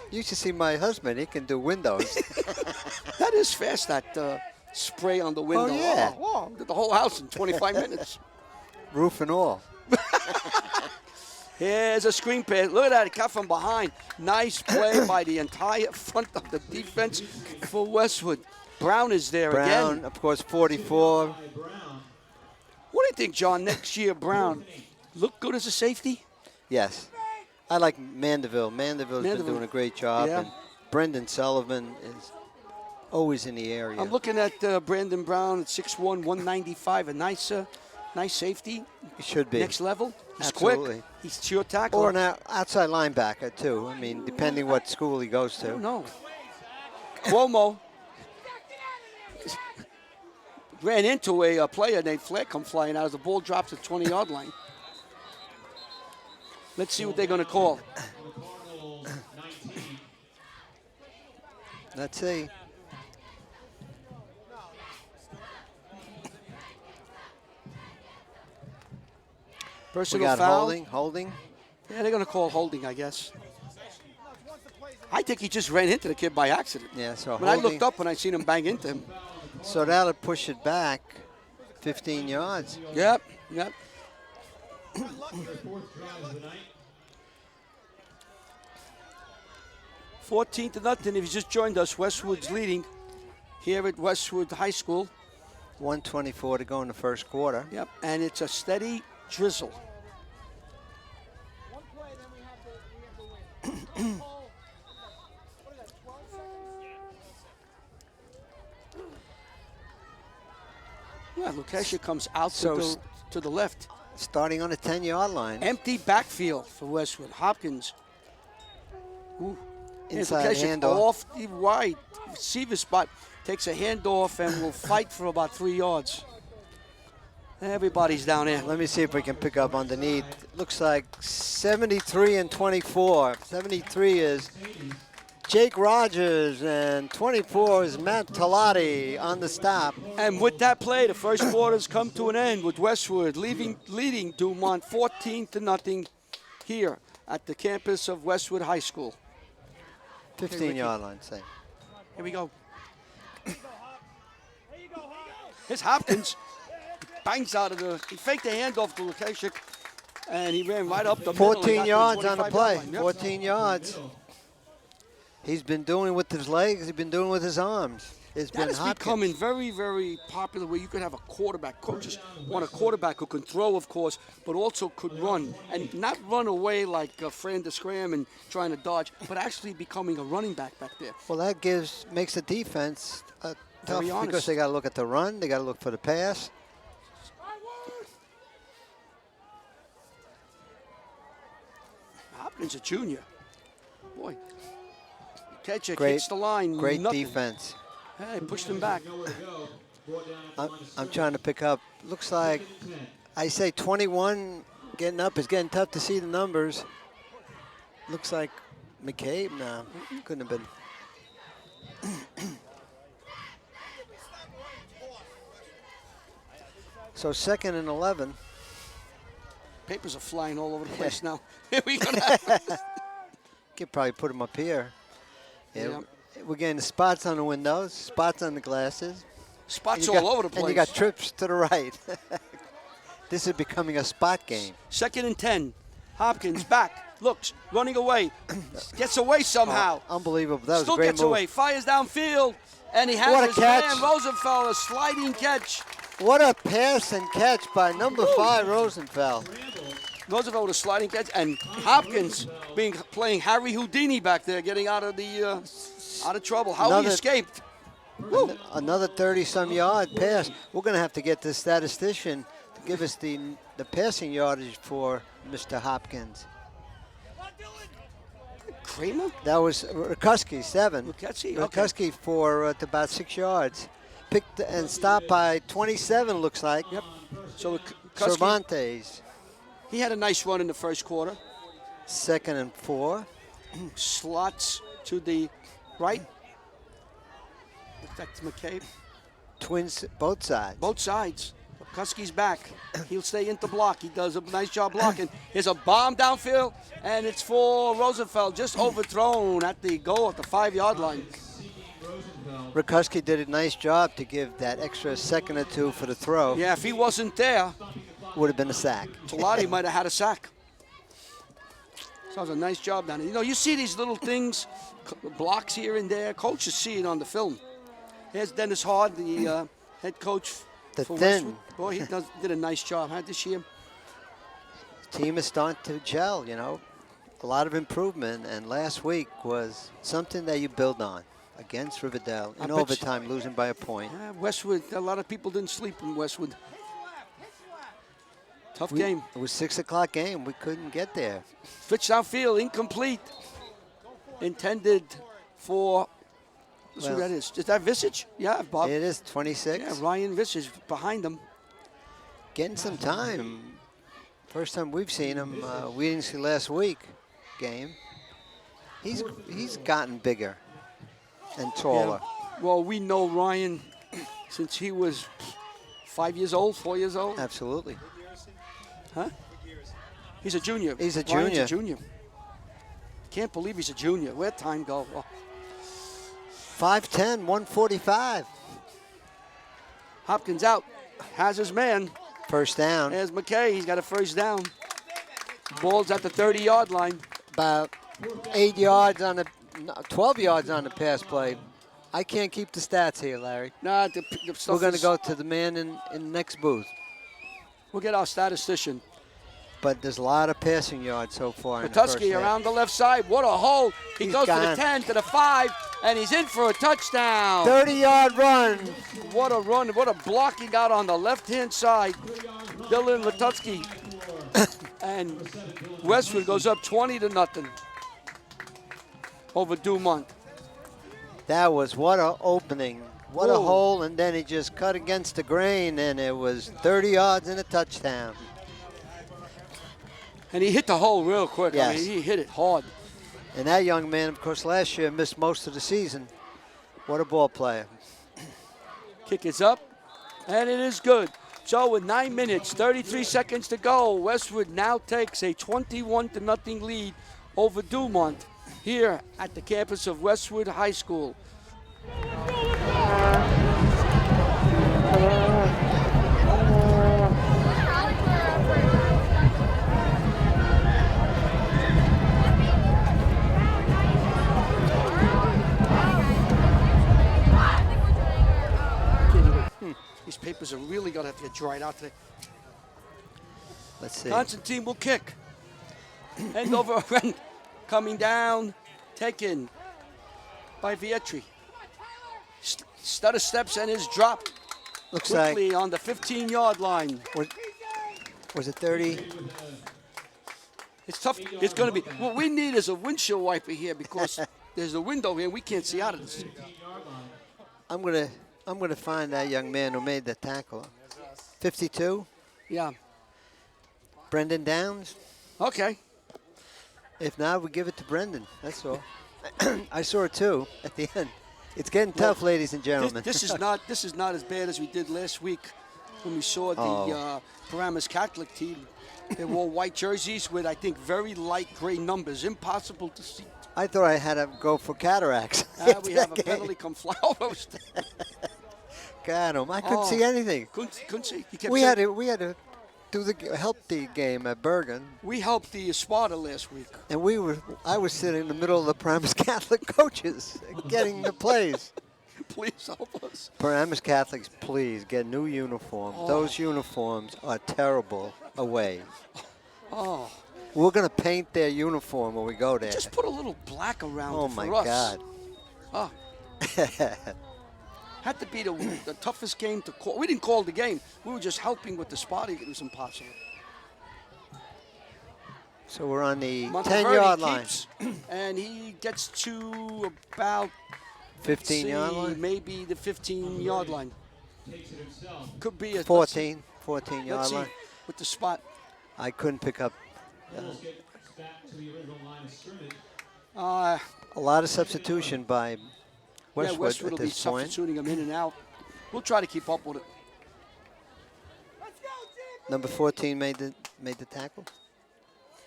You should see my husband. He can do windows. That is fast, that spray on the window. Oh, yeah. Oh, did the whole house in 25 minutes. Roof and all. Here's a screen pass. Look at that. It cut from behind. Nice play by the entire front of the defense for Westwood. Brown is there Brown, again. of course, 44. What do you think, John, next year, Brown? Look good as a safety? Yes. I like Mandeville. Mandeville's been doing a great job. Yeah. And Brendan Sullivan is always in the area. I'm looking at Brandon Brown at 6'1", 195. A nice safety. He should be. Next level. He's Absolutely. quick. He's sure tackler. Or an outside linebacker, too. I mean, depending what school he goes to. I don't know. Cuomo ran into a player named Flair come flying out as the ball drops at 20-yard line. Let's see what they're going to call. Let's see. We Personal got foul. holding. Yeah, they're going to call holding, I guess. I think he just ran into the kid by accident. Yeah, so When I holding. looked up and I seen him bang into him. So that'll push it back 15 yards. Yep. 14-0. If you just joined us, Westwood's leading here at Westwood High School. 1:24 to go in the first quarter. Yep, and it's a steady drizzle. Yeah, Lukasha comes out to the left. Starting on the 10-yard line. Empty backfield for Westwood. Hopkins. Ooh. Inside Lukasha handoff. off the wide receiver spot. Takes a handoff and will fight for about 3 yards. Everybody's down there. Let me see if we can pick up underneath. Looks like 73 and 24. 73 is Jake Rogers, and 24 is Matt Talati on the stop. And with that play, the first quarter's come to an end with Westwood leading Dumont 14-0 here at the campus of Westwood High School. 15-yard line, say. Here we go. Here's Hopkins. Bangs out of he faked the handoff to Lukasik, and he ran right up the middle. 14 yards on the play. Line. Yep. 14 yards. He's been doing it with his legs. He's been doing it with his arms. It's That been is Hopkins. becoming very, very popular where you could have a quarterback. Coaches want a quarterback who can throw, of course, but also could run. And not run away like Fran de Scram and trying to dodge, but actually becoming a running back there. Well, that makes the defense tough Very honest. because they got to look at the run. They got to look for the pass. Hopkins, a junior. Boy. Ketchuk Great, hits the line. Great nothing. defense. Hey, pushed him back. I'm trying to pick up. Looks like, I say 21 getting up. It's getting tough to see the numbers. Looks like McCabe. No, couldn't have been. So 2nd and 11. Papers are flying all over the place now. Here we go. Could probably put them up here. Yeah. We're getting spots on the windows, spots on the glasses. Spots all over the place. And you got trips to the right. This is becoming a spot game. 2nd and 10. Hopkins back, looks, running away, gets away somehow. Oh, unbelievable. That was Still a great gets move. away, fires downfield, and he has What a his catch. man, Rosenfeld, a sliding catch. What a pass and catch by number 5, Rosenfeld. Roosevelt with a sliding catch, and Hopkins playing Harry Houdini back there, getting out of trouble. How he escaped. Another 30-some yard pass. We're going to have to get the statistician to give us the passing yardage for Mr. Hopkins. Kramer? That was Rukuski, 7. Rukuski, Rukuski for about 6 yards. Picked and stopped by 27, looks like. Yep. So Cervantes. He had a nice run in the first quarter. 2nd and 4. Slots to the right. That's McCabe. Twins, both sides. Both sides. Kuski's back. He'll stay into block. He does a nice job blocking. Here's a bomb downfield, and it's for Rosenfeld. Just overthrown at the goal at the 5-yard line. Rukuski did a nice job to give that extra second or two for the throw. Yeah, if he wasn't there, would have been a sack. Talati might have had a sack. So it was a nice job down there. You know, you see these little things, blocks here and there. Coaches see it on the film. Here's Dennis Hard, the head coach for Westwood. Boy, he did a nice job this year. Team is starting to gel, you know. A lot of improvement, and last week was something that you build on against Riverdale in overtime, losing by a point. Yeah, Westwood, a lot of people didn't sleep in Westwood. Tough game. It was 6 o'clock game. We couldn't get there. Pitch downfield, incomplete. Intended for, let's see who that is. Is that Visage? Yeah, Bob. It is 26. Yeah, Ryan Visage behind him. Getting some time. First time we've seen him. We didn't see last week game. He's gotten bigger and taller. Yeah. Well, we know Ryan since he was 5 years old, 4 years old. Absolutely. Huh? He's a junior. He's a Ryan's junior. a junior. Can't believe he's a junior. Where'd time go? Oh. 5'10", 145. Hopkins out. Has his man. First down. There's McKay. He's got a first down. Ball's at the 30-yard line. About 8 yards on the, 12 yards on the pass play. I can't keep the stats here, Larry. Nah, the stuff We're going to is- go to the man in the next booth. We'll get our statistician. But there's a lot of passing yards so far in the first Patowski half. around the left side. What a hole. He He's goes to the gone. 10, to the 5, and he's in for a touchdown. 30-yard run. What a run. What a block he got on the left-hand side. Dylan Patowski. And Westwood goes up 20-0 over Dumont. That was what a opening. What a Whoa. hole, and then he just cut against the grain, and it was 30 yards and a touchdown. And he hit the hole real quick. I Yes. mean, he hit it hard. And that young man, of course, last year missed most of the season. What a ball player. Kick is up, and it is good. So with 9 minutes, 33 seconds to go, Westwood now takes a 21-0 lead over Dumont here at the campus of Westwood High School. These papers are really going to have to get dried out today. Let's see. Constantine will kick. End over end. Coming down. Taken by Vietri. Stutter steps and is dropped Looks like, quickly on the 15-yard line. was it 30? It's tough. It's going to be. What we need is a windshield wiper here because there's a window here and we can't see out of this. I'm gonna find that young man who made the tackle. 52, Yeah. Brendan Downs. Okay. If not, we give it to Brendan. That's all. I saw it too at the end. It's getting tough, ladies and gentlemen. This is not as bad as we did last week when we saw the Paramus Catholic team. They wore white jerseys with, I think, very light gray numbers. Impossible to see. I thought I had to go for cataracts. We have a penalty come fly over us. Got him. I couldn't see anything. Couldn't see. He kept We saying- had to do help the game at Bergen, We helped the Sparta last week. and I was sitting in the middle of the Paramus Catholic coaches getting the plays. Please help us. Paramus Catholics, please get new uniforms. Those uniforms are terrible away. Oh, We're gonna paint their uniform when we go there. just put a little black around Oh it for my us. God. Oh, had to be the toughest game to call. We didn't call the game. We were just helping with the Sparta. It was impossible. So we're on the Monteverdi 10-yard line. keeps, and he gets to about 15-yard line? maybe the 15-yard line. Could be a 14 Let's 14-yard see line. with the spot. I couldn't pick up Uh, a lot of substitution by Westwood, Westwood will at be this point. substituting him in and out. We'll try to keep up with it. Number 14 made the tackle.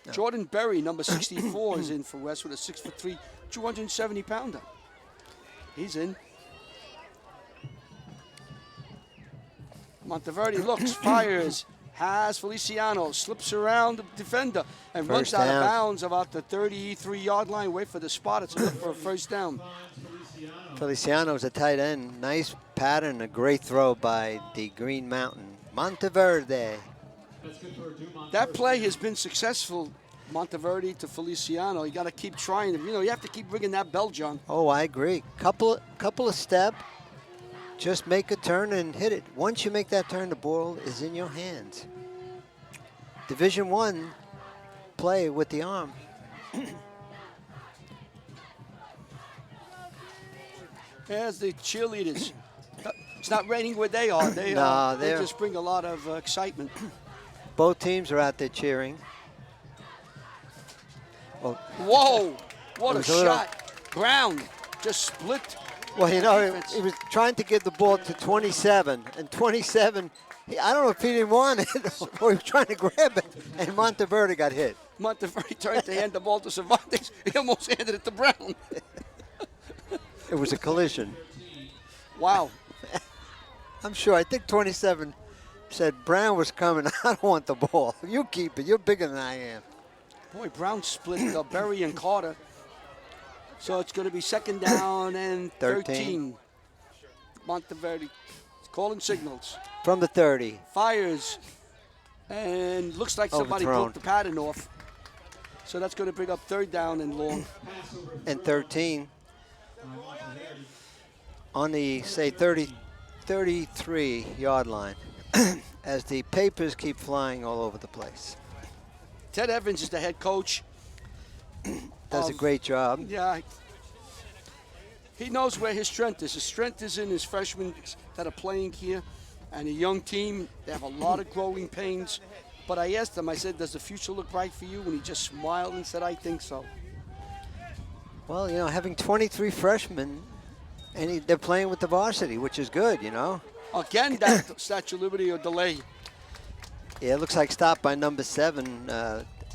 No. Jordan Berry, number 64, is in for Westwood, a 6'3", 270-pounder. He's in. Monteverdi looks, fires, has Feliciano, slips around the defender, and runs First out down. of bounds about the 33-yard line. Wait for the Sparta to look for a first down. Feliciano's a tight end. Nice pattern, a great throw by the Green Mountain. Monteverde. That play has been successful, Monteverdi to Feliciano. You got to keep trying. You know, you have to keep ringing that bell, John. Oh, I agree. Couple of step. Just make a turn and hit it. Once you make that turn, the ball is in your hands. Division I play with the arm. There's the cheerleaders. It's not raining where they are. They they're- just bring a lot of excitement. Both teams are out there cheering. Oh, Whoa! What a It was a little- shot. Brown just split. well, you know, Defense. he was trying to get the ball to 27, and 27, I don't know if he didn't want it or he was trying to grab it, and Monteverde got hit. Monteverdi turned to hand the ball to Cervantes. He almost handed it to Brown. It was a collision. Wow. I'm sure. I think 27 said Brown was coming. I don't want the ball. You keep it. You're bigger than I am. Boy, Brown split Berry and Carter. So it's going to be second down and 13. Monteverde calling signals. From the 30. Fires. And looks like somebody Overthrown. broke the pattern off. So that's going to bring up third down and long. And 13. On the, say, 33-yard line. As the papers keep flying all over the place. Ted Evans is the head coach. Does a great job. Yeah. He knows where his strength is. His strength is in his freshmen that are playing here. And a young team, they have a lot of growing pains. But I asked him, I said, does the future look bright for you? And he just smiled and said, I think so. Well, you know, having 23 freshmen, and they're playing with the varsity, which is good, you know. Again, that Statue of Liberty or delay. Yeah, it looks like stopped by number 7,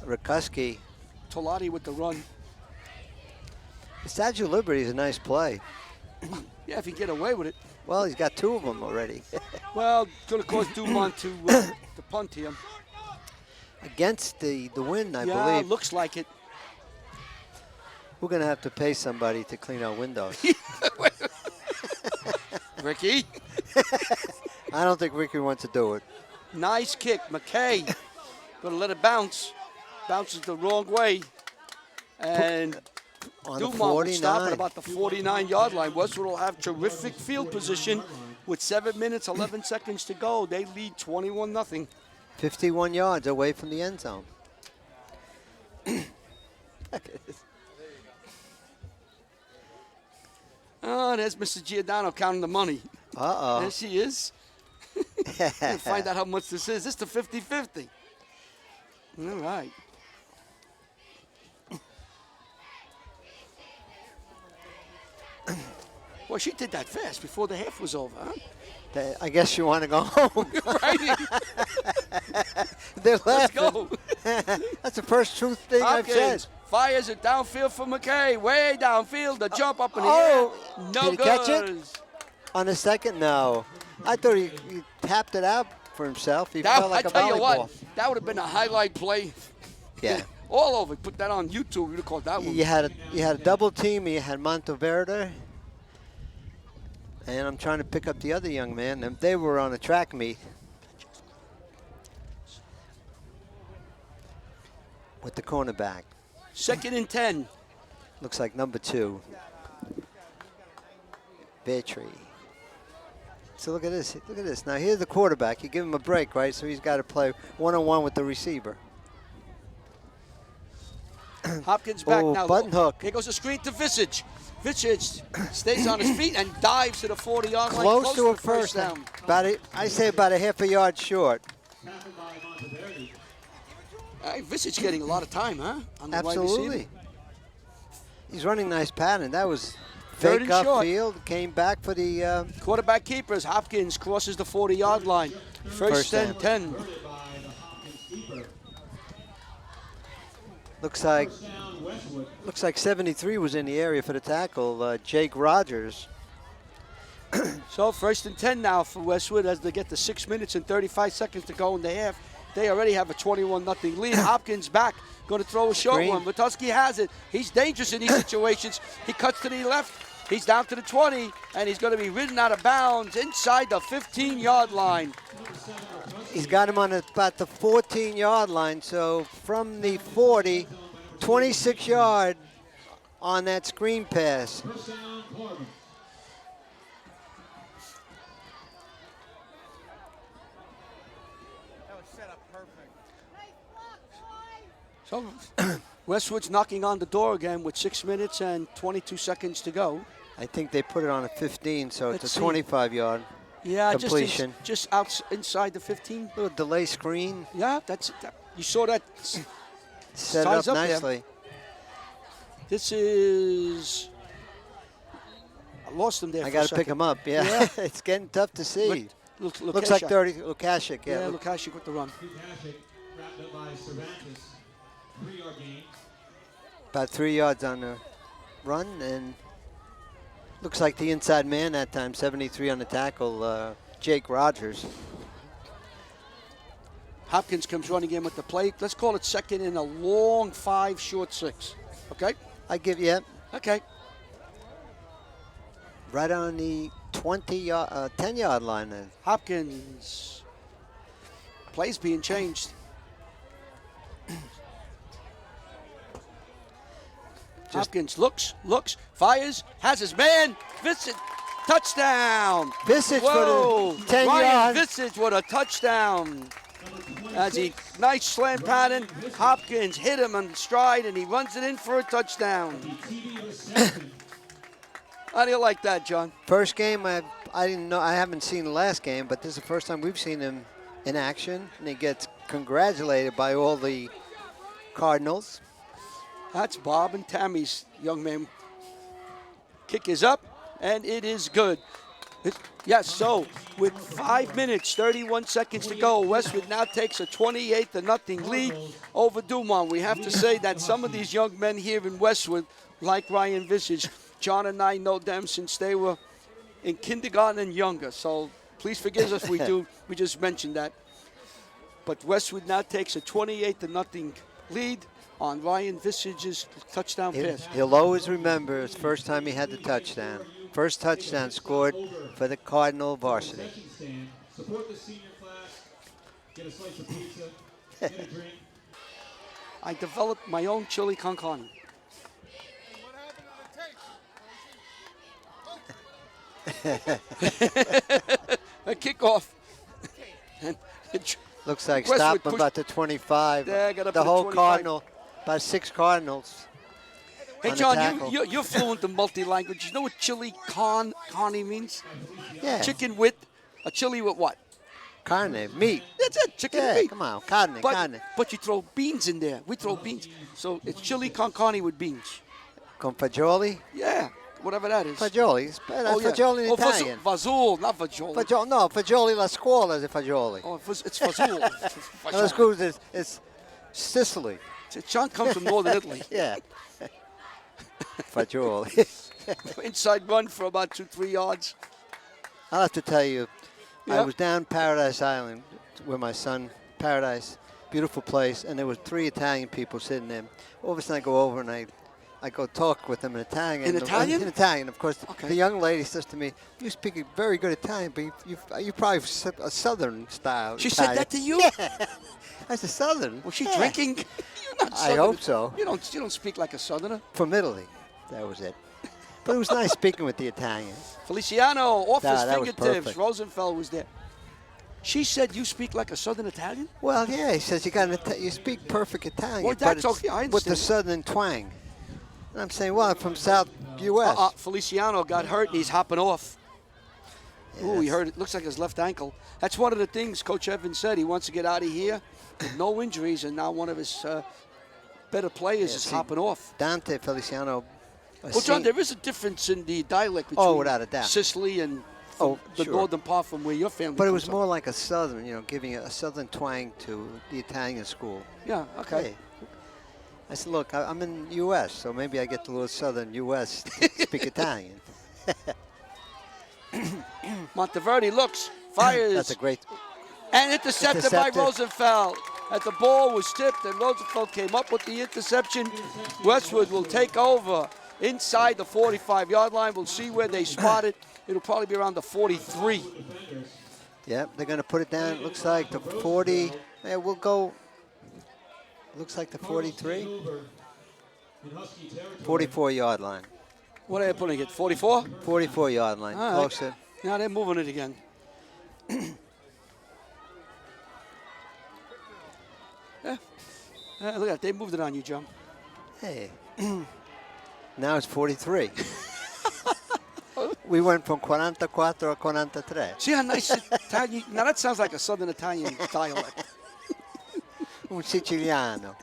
Rakuski. Tolati with the run. The Statue of Liberty is a nice play. Yeah, if he get away with it. Well, he's got 2 of them already. Well, going to cause Dumont to punt here. Against the wind, I Yeah, believe. looks like it. We're going to have to pay somebody to clean our windows. Ricky. I don't think Ricky wants to do it. Nice kick. McKay going to let it bounce. Bounces the wrong way. And On the Dumont will stop 49. at about the 49-yard line. Westwood will have terrific field position with 7 minutes, 11 seconds to go. They lead 21-0. 51 yards away from the end zone. Oh, there's Mr. Giordano counting the money. Uh-oh. There she is. We'll find out how much this is. This is the 50-50. All right. Well, she did that fast before the half was over, huh? I guess you want to go home. Right. They're Let's laughing. go. That's the first truth thing I've said. Hopkins fires it downfield for McKay. Way downfield. The jump up in the Oh, air. No did he good. catch it? On the second, no. I thought he tapped it out for himself. He felt like I a tell you volleyball. what, that would have been a highlight play. Yeah. All over. Put that on YouTube. You would have called that one. You had a double team. You had Monteverde. And I'm trying to pick up the other young man. And they were on a track meet. With the cornerback. Second and 10. Looks like number 2. Vetri. So look at this. Look at this. Now here's the quarterback. You give him a break, right? So he's got to play one-on-one with the receiver. Hopkins back now. Button hook. Here goes the screen to Visage. Visage stays on his feet and dives to the 40-yard line. Close to a first down. I say about a half a yard short. Hey, Visage getting a lot of time, huh? On the wide Absolutely. receiver. He's running nice pattern. That was Third fake and short. upfield. Came back for the Quarterback keepers. Hopkins crosses the 40-yard line. First and 10. looks like 73 was in the area for the tackle. Jake Rogers. So first and 10 now for Westwood as they get to 6 minutes and 35 seconds to go in the half. They already have a 21-0 lead. Hopkins back, going to throw a short one. Vituski has it. He's dangerous in these situations. He cuts to the left. He's down to the 20, and he's going to be ridden out of bounds inside the 15-yard line. He's got him on about the 14-yard line. So from the 40, 26 yard on that screen pass. So Westwood's knocking on the door again with 6 minutes and 22 seconds to go. I think they put it on a 15, so Let's it's see. a 25-yard Yeah, completion. just out inside the 15. Little delay screen. Yeah, you saw that. Set Size up up there. nicely. This is. I lost him there. I got got to pick him up. Yeah, Yeah. it's getting tough to see. Lukashik. Looks like 30. Lukashik, Yeah, yeah. Lukashik with the run. Lukashik wrapped up by Cervantes. 3-yard gain. About 3 yards on the run, and looks like the inside man that time. 73 on the tackle. Jake Rogers. Hopkins comes running in with the play. Let's call it second and a long 5, short 6. Okay? I give you. Okay. right on the 10-yard line. Then. Hopkins. Plays being changed. Hopkins looks, fires, has his man. Visit, touchdown. Visage Whoa. for the 10 Ryan yards. Visage with a touchdown. As he, nice slam pattern. Hopkins hit him on stride, and he runs it in for a touchdown. How do you like that, John? First game, I didn't know. I haven't seen the last game, but this is the first time we've seen him in action, and he gets congratulated by all the Cardinals. That's Bob and Tammy's young man. Kick is up, and it is good. Yes, so with 5 minutes, 31 seconds to go, Westwood now takes a 28-0 lead over Dumont. We have to say that some of these young men here in Westwood, like Ryan Visage, John and I know them since they were in kindergarten and younger. So please forgive us if we do. We just mentioned that. But Westwood now takes a 28-0 lead on Ryan Visage's touchdown pass. He'll always remember his first time he had the touchdown. First touchdown scored for the Cardinal varsity. Support the senior class. Get a slice of pizza. Get a drink. I developed my own chili con carne. A kickoff. Looks like Westwood stop him pushed- about the 25. Yeah, got up the to whole 25. Cardinal, about 6 Cardinals. Hey, on the John, tackle. you're fluent in multi-language. You know what chili con carne means? Yeah. Chicken with, a chili with what? Carne, meat. That's it, chicken Yeah, and meat. come on, carne, carne. But you throw beans in there. We throw beans. So it's chili con carne with beans. Con fagioli? Yeah, whatever that is. Fagioli. That's yeah. fagioli in Italian. Fazool, not fagioli. No, fagioli la scuola is fagioli. Oh, it's fazool. No, it's good. It's Sicily. John comes from northern Italy. Yeah. Fagioli. Inside run for about 2-3 yards. I'll have to tell you, I Yeah. was down Paradise Island with my son. Paradise, beautiful place, and there were 3 Italian people sitting there. All of a sudden I go over and I go talk with them in Italian. In Italian? In Italian, of course. Okay. The young lady says to me, "You speak a very good Italian, but you probably a Southern style." She Italian. said that to you? Yeah. I said Southern. Was she Yeah. drinking? You're not I Southern. hope so. You don't speak like a Southerner. From Italy. That was it. But it was nice speaking with the Italians. Feliciano off his that was fingertips. perfect. Rosenfeld was there. She said you speak like a Southern Italian? Well, yeah, he says you speak perfect Italian, Well, but that's it's okay, I with the understand. Southern twang. And I'm saying, well, I'm from South U.S. Feliciano got hurt and he's hopping off. Yeah, Ooh, he that's- hurt it. Looks like his left ankle. That's one of the things Coach Evans said. He wants to get out of here with no injuries, and now one of his better players is see, hopping off. Dante Feliciano. Well, John, there is a difference in the dialect between without a doubt. Sicily and the sure. northern part from where your family But it comes was from. more like a Southern, giving a Southern twang to the Italian school. Yeah, okay. Hey, I said, look, I'm in the U.S., so maybe I get a little Southern U.S. to speak Italian. Monteverde looks, fires. That's a great. And intercepted by Intercepted. Rosenfeld. As the ball was tipped and Rosenfeld came up with the interception, Westwood will take over inside the 45-yard line. We'll see where they spot it. It'll probably be around the 43. Yeah, they're going to put it down. It looks like the 40. Yeah, we'll go. Looks like the 43. 44-yard line. What are they putting it, 44? 44-yard line. All right. Closer. Now they're moving it again. Yeah. Look at that. They moved it on you, John. Hey. Now it's 43. We went from 44 to 43. See how nice Italian. Now that sounds like a Southern Italian dialect. Un Siciliano.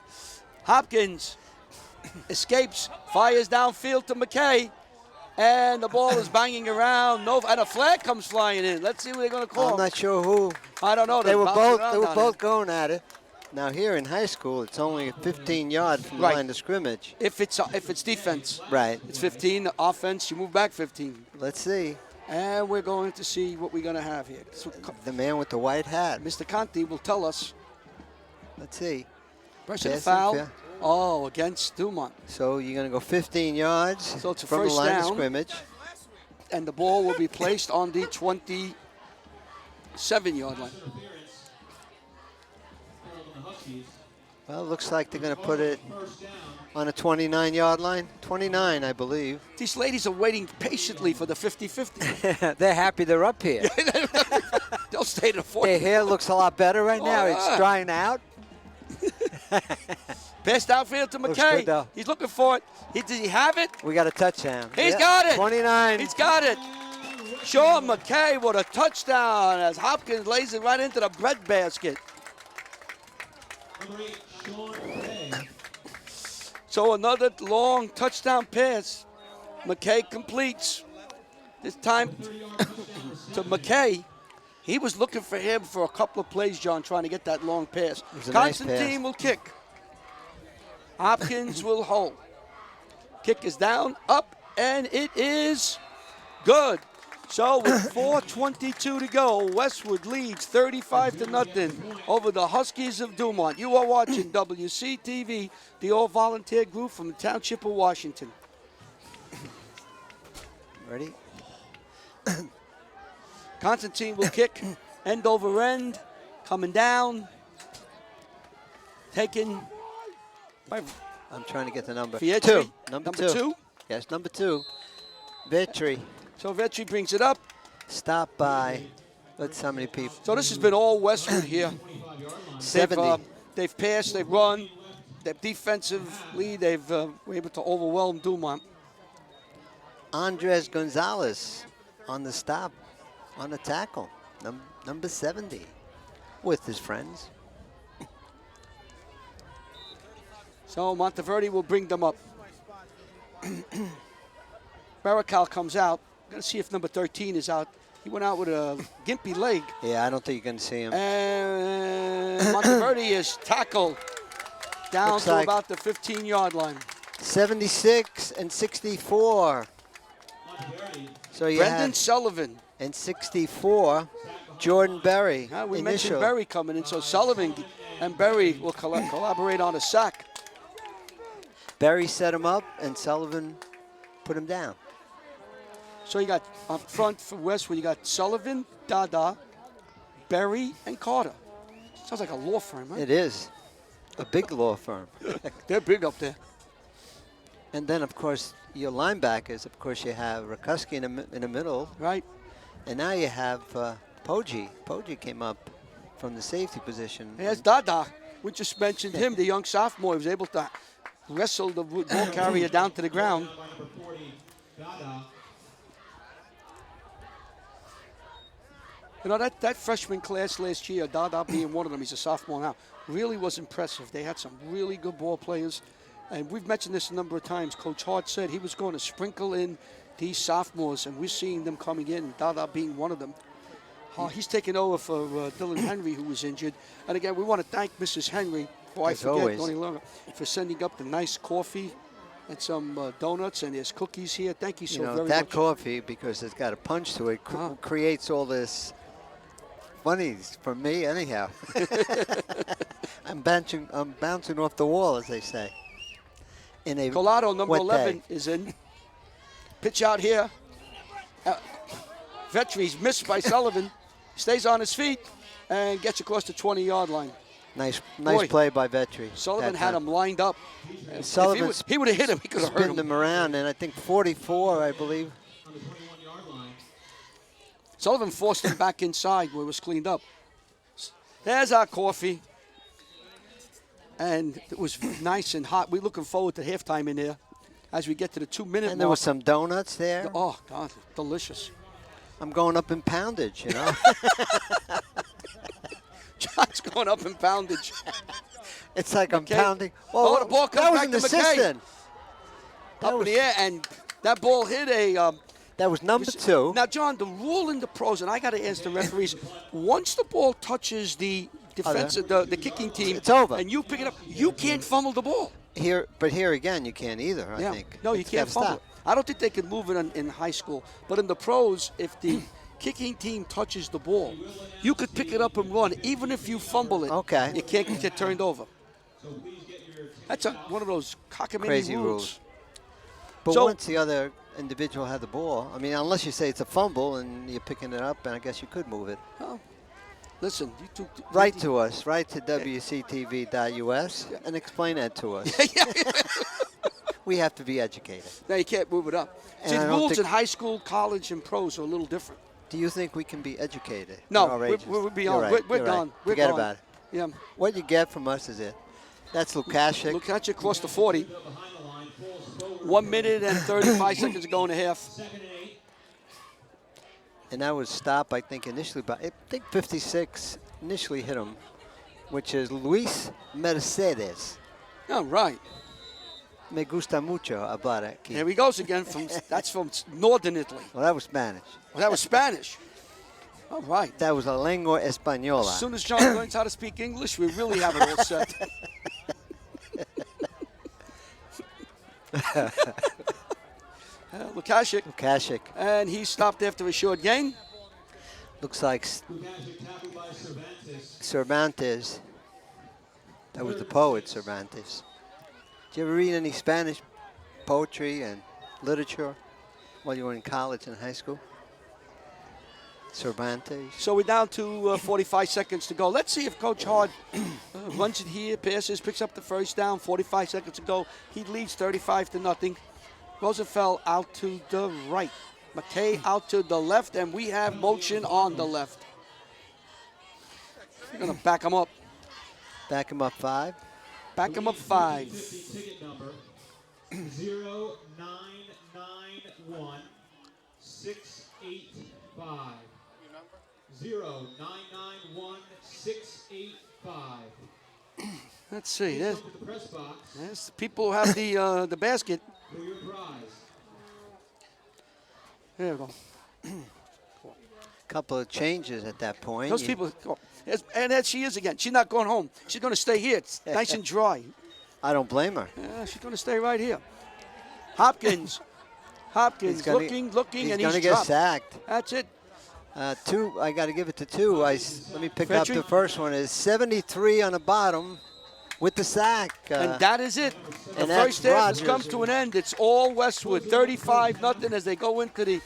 Hopkins escapes, fires downfield to McKay, and the ball is banging around. No, and a flag comes flying in. Let's see what they're going to call. I'm not sure who. I don't know. They They're were bouncing both. around They were down both there. going at it. Now here in high school, it's only 15 yards from the Right. line of scrimmage. If it's defense, Right. it's 15. Offense, you move back 15. Let's see. And we're going to see what we're going to have here. So, The man with the white hat. Mr. Conti will tell us. Let's see. Pressure the Pass foul. it, yeah. Oh, against Dumont. So you're going to go 15 yards So it's a from the first line of down. scrimmage. and the ball will be placed on the 27-yard line. Well, it looks like they're going to put it on a 29-yard line. 29, I believe. These ladies are waiting patiently for the 50-50. They're happy they're up here. They'll stay to 40. Their hair looks a lot better right now. yeah. It's drying out. Pass downfield to Looks McKay. good, though. He's looking for it. Did he have it? We got a touchdown. He's Yep, got it. 29. He's got it. Sean McKay with a touchdown as Hopkins lays it right into the breadbasket. Number 8, Sean McKay. So another long touchdown pass. McKay completes. This time to McKay. He was looking for him for a couple of plays, John, trying to get that long pass. was a nice Constantine pass. will kick. Hopkins will hold. Kick is down, up, and it is good. So with 4:22 to go, Westwood leads 35-0 over the Huskies of Dumont. You are watching WCTV, the all-volunteer group from the Township of Washington. Ready? Constantine will kick, end over end, coming down, taken by I'm trying to get the number. Fietri. 2. Number Number 2. two. Yes, number 2. Vetri. So Vetri brings it up. Stop by. Let's how many people? So this has been all Westwood here. 70. They've passed, they've run, they've defensively, they've were able to overwhelm Dumont. Andres Gonzalez on the stop, on the tackle. Number 70 with his friends. So Monteverdi will bring them up. Baracal comes out. Gonna see if number 13 is out. He went out with a gimpy leg. Yeah, I don't think you're going to see him. And Monteverdi is tackled down Looks to like about the 15-yard line. 76 and 64. So you Brendan have, Sullivan. and 64, Jordan Berry. We initial. mentioned Berry coming in, so Sullivan and Berry will collaborate on a sack. Berry set him up, and Sullivan put him down. So you got up front for Westwood, you got Sullivan, Dada, Berry, and Carter. Sounds like a law firm, right? It is a big law firm. They're big up there. And then, of course, your linebackers, of course, you have Rakuski in the middle. Right. And now you have Poggi. Poggi came up from the safety position. There's Dada. We just mentioned him, the young sophomore. He was able to wrestle the ball carrier down to the ground. You know, that freshman class last year, Dada being one of them, he's a sophomore now, really was impressive. They had some really good ball players. And we've mentioned this a number of times. Coach Hart said he was going to sprinkle in these sophomores, and we're seeing them coming in, Dada being one of them. He's taking over for Dylan Henry, who was injured. And again, we want to thank Mrs. Henry, who I As forget always. any longer, for sending up the nice coffee and some donuts, and there's cookies here. Thank you so very that much. coffee, because it's got a punch to it, creates all this funnies for me anyhow. I'm bouncing off the wall, as they say. In a Collado, number wet 11, day. is in. Pitch out here. Vetri's missed by Sullivan. Stays on his feet and gets across the 20-yard line. Nice Boy, play by Vetri. Sullivan that had time. him lined up. Sullivan If he would have hit him, he could have hurt Spinned him. him around, and I think 44, I believe. Sullivan forced him back inside where it was cleaned up. There's our coffee. And it was nice and hot. We're looking forward to halftime in there as we get to the 2-minute And there mark. was some donuts there. Oh, God, delicious. I'm going up in poundage, you know. John's going up in poundage. It's like I'm Okay. pounding. Oh, the ball comes that was back an to McKay. assistant. Up in the air, and that ball hit a... That was number 2. Now, John, the rule in the pros, and I got to ask the referees, once the ball touches the defensive, the kicking team, It's over. and you pick it up, you can't fumble the ball. But here again, you can't either, I think. No, you It's can't gotta fumble stop. it. I don't think they can move it in high school. But in the pros, if the kicking team touches the ball, you could pick it up and run, even if you fumble it. Okay. You can't get turned over. That's one of those cockamamie Crazy rules. But So- once the other individual had the ball. I mean, unless you say it's a fumble and you're picking it up, and I guess you could move it. Oh, listen, you two. Write to us. Write to wctv.us and explain that to us. We have to be educated. No, you can't move it up. And See, I the don't rules think- in high school, college, and pros are a little different. Do you think we can be educated? No, at our ages? we're beyond. You're right, We're you're gone. right. We're Forget gone. about it. Yeah. What you get from us is it. That's Lukashik. Look at you across the 40. 1 minute and 35 seconds to go in the half. And that was stopped, I think, initially by, I think 56 initially hit him, which is Luis Mercedes. All right. Me gusta mucho hablar aquí. Here he goes again. That's from northern Italy. Well, that was Spanish. Well, that was Spanish. All right. That was la lengua española. As soon as John learns how to speak English, we really have it all set. Lukashik. Lukashik. And he stopped after a short gain. Looks like Cervantes. That was the poet, Cervantes. Did you ever read any Spanish poetry and literature while you were in college and high school? Cervantes. So we're down to 45 seconds to go. Let's see if Coach Hard runs it here, passes, picks up the first down. 45 seconds to go. He leads 35-0. Roosevelt out to the right. McKay out to the left, and we have motion on the left. We're going to back him up. Back him up 5. Back him up 5. Ticket number 0991-685. 0991-685. Let's see. There's, Look at the press box there's the people who have the basket. for your prize. There we go. Couple of changes at that point. Those people, and there she is again. She's not going home. She's going to stay here. It's nice and dry. I don't blame her. Yeah, she's going to stay right here. Hopkins. Hopkins looking, He's and going he's to get dropped. sacked. That's it. 2, I got to give it to 2. Let me pick up Fetching. the first one. Is 73 on the bottom with the sack. And that is it. The and that's first half has Rogers. come to an end. It's all Westwood, 35-0 as they go into the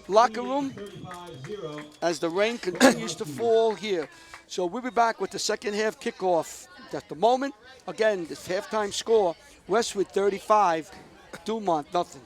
locker room as the rain continues to fall here. So we'll be back with the second half kickoff. At the moment, again, this halftime score, Westwood 35, Dumont nothing.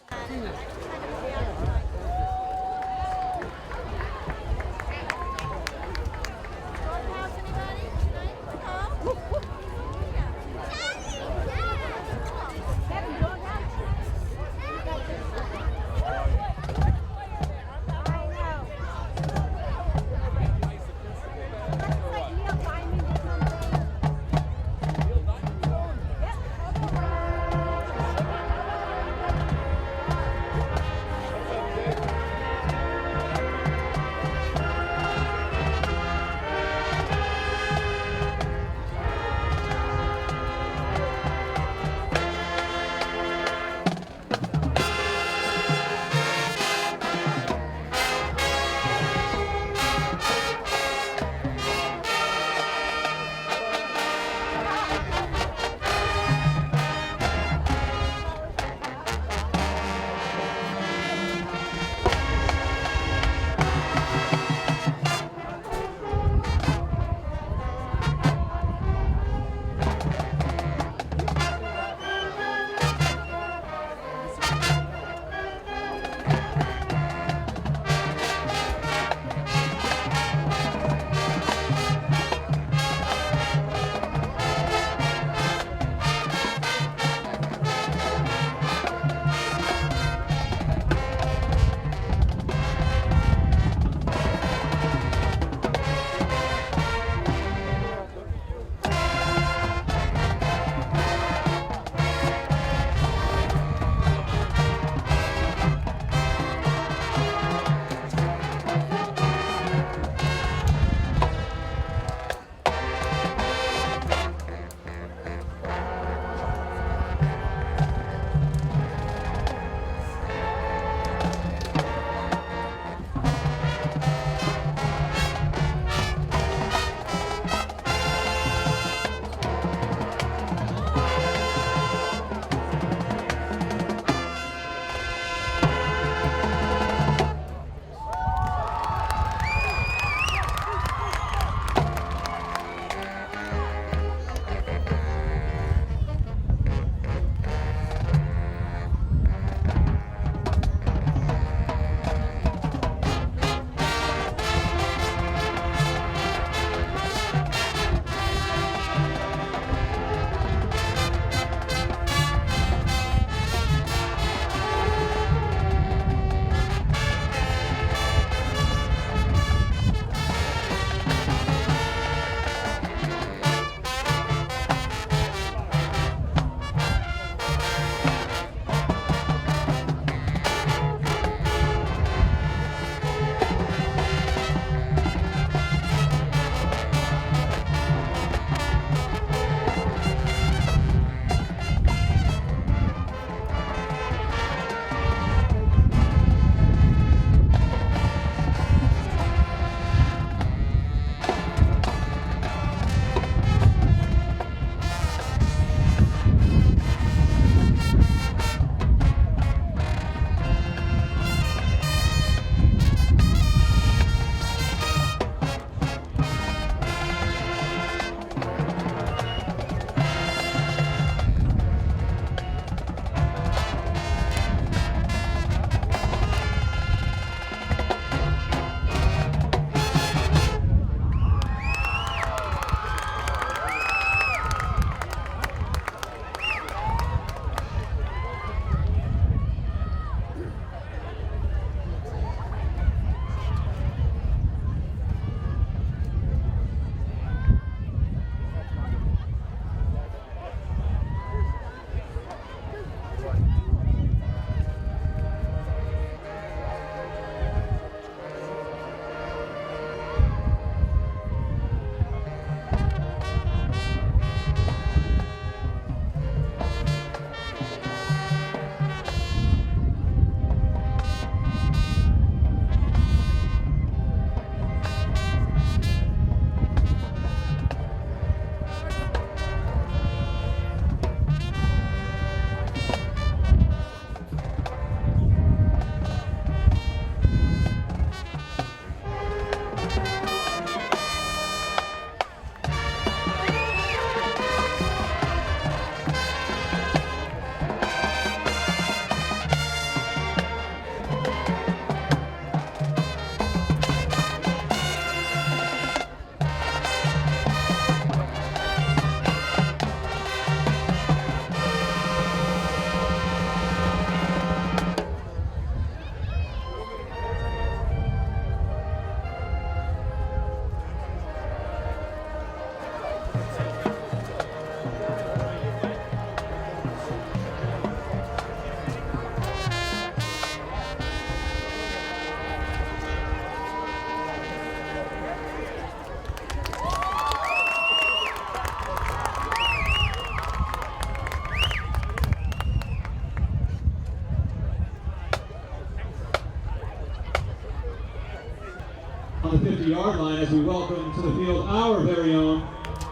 50-yard line as we welcome to the field our very own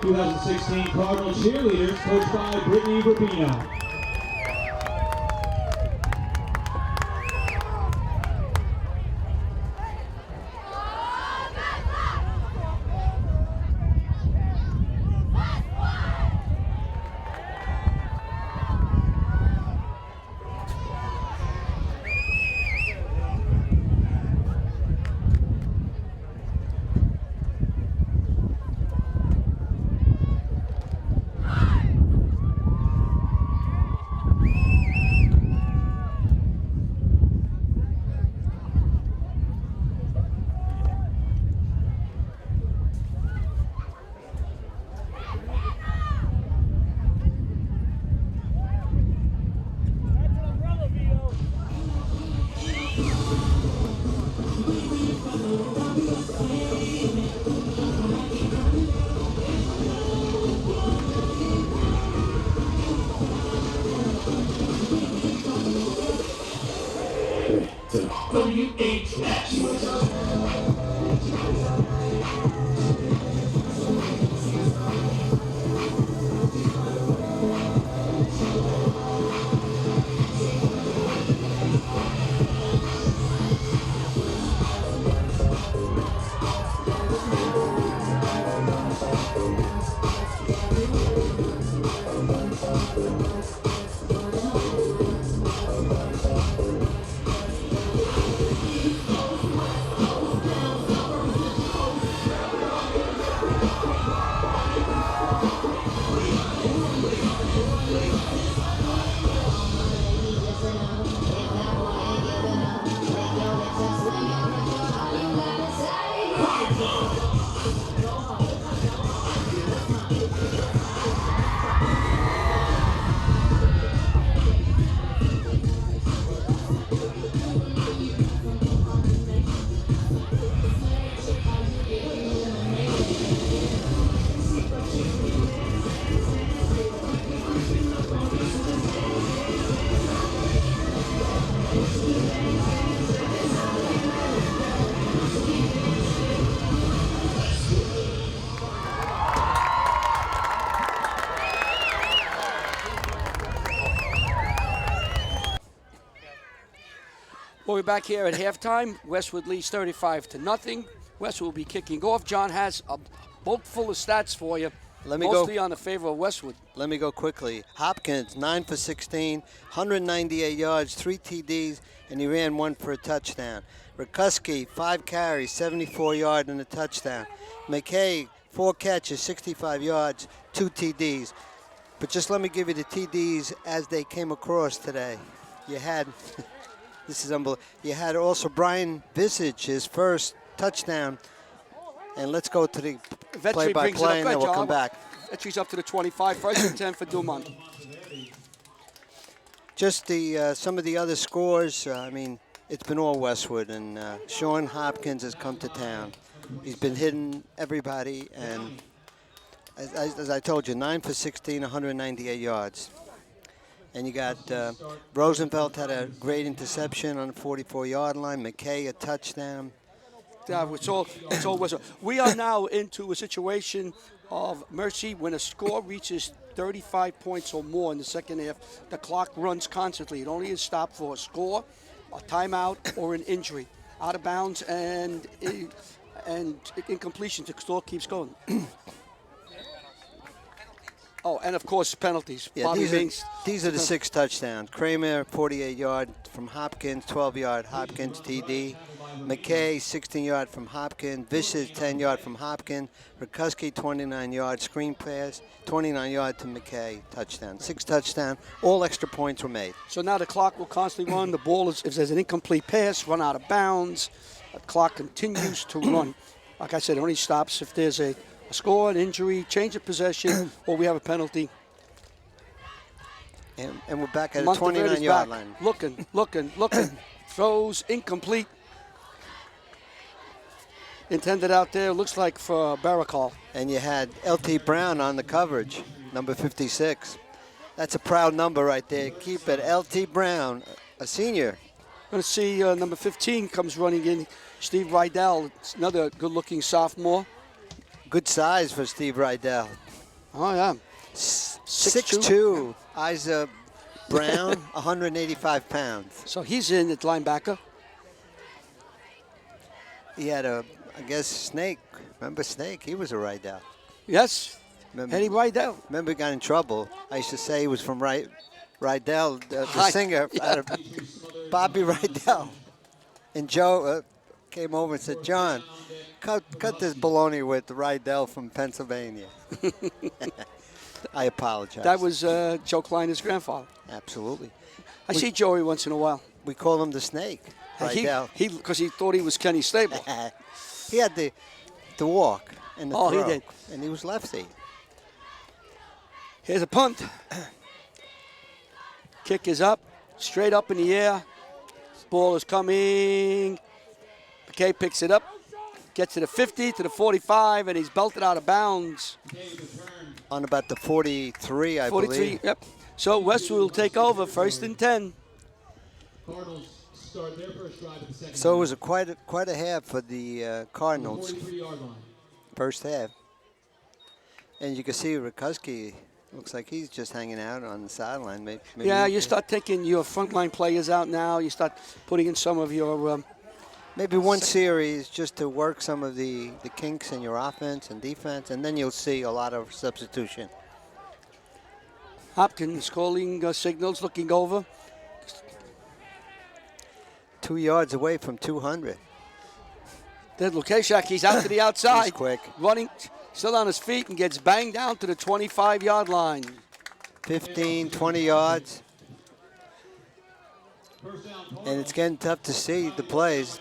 2016 Cardinal cheerleaders, coached by Brittany Rubino. Well, we're back here at halftime. Westwood leads 35-0. Westwood will be kicking off. John has a book full of stats for you, mostly on the favor of Westwood. Let me go quickly. Hopkins, 9 for 16, 198 yards, 3 TDs, and he ran 1 for a touchdown. Rikuski, 5 carries, 74 yards and a touchdown. McKay, 4 catches, 65 yards, 2 TDs. But just let me give you the TDs as they came across today. You had... This is unbelievable. You had also Brian Visage, his first touchdown. And let's go to the play-by-play, and then we'll come back. Vetri's up to the 25, first and 10 for Dumont. Just some of the other scores, I mean, it's been all Westwood, and Sean Hopkins has come to town. He's been hitting everybody, and as I told you, 9 for 16, 198 yards. And you got Rosenfeld had a great interception on the 44-yard line. McKay, a touchdown. Yeah, it's all Westwood. We are now into a situation of mercy when a score reaches 35 points or more in the second half. The clock runs constantly. It only is stopped for a score, a timeout, or an injury. Out of bounds and incompletion. The score keeps going. Oh, and of course, penalties. Yeah, these are the 6 touchdowns. Kramer, 48-yard from Hopkins, 12-yard Hopkins TD. McKay, 16-yard from Hopkins. Vicious, 10-yard from Hopkins. Rikuski, 29-yard screen pass. 29-yard to McKay, touchdown. 6 touchdowns. All extra points were made. So now the clock will constantly run. The ball is, if there's an incomplete pass, run out of bounds. The clock continues to run. Like I said, it only stops if there's a score, an injury, change of possession, or we have a penalty. And we're back at a 29-yard line. Looking. Throws incomplete. Intended out there, looks like for Barakal. And you had L.T. Brown on the coverage, number 56. That's a proud number right there. Keep it. L.T. Brown, a senior, Going to see number 15 comes running in. Steve Rydell, another good-looking sophomore. Good size for Steve Rydell. Oh, yeah. 6'2". Eyes brown, 185 pounds. So he's in at linebacker. He had I guess, Snake. Remember Snake? He was a Rydell. Yes. Remember, Eddie Rydell. Remember he got in trouble. I used to say he was from Rydell, the singer, out of Bobby Rydell. And Joe came over and said, John, cut this baloney with Rydell from Pennsylvania. I apologize. That was Joe Kleiner's grandfather. Absolutely. I see Joey once in a while. We call him the Snake, Rydell. Because he thought he was Kenny Stable. He had the walk and the Oh, throw, he did. and he was lefty. Here's a punt. Kick is up, straight up in the air. Ball is coming. McKay picks it up, gets to the 50, to the 45, and he's belted out of bounds. On about the 43, I 43, believe. yep. So Westwood will take over, 1st and 10. Cardinals start their first drive at the second. So it was quite a half for the Cardinals, 43-yard line. first half. And you can see Rikuski looks like he's just hanging out on the sideline. Maybe Yeah, you start taking your frontline players out now. You start putting in some of your maybe one series just to work some of the kinks in your offense and defense, and then you'll see a lot of substitution. Hopkins calling signals, looking over. 2 yards away from 200. There's Lukashak. He's out to the outside. He's quick. Running, still on his feet, and gets banged down to the 25-yard line. 15, 20 yards. And it's getting tough to see the plays.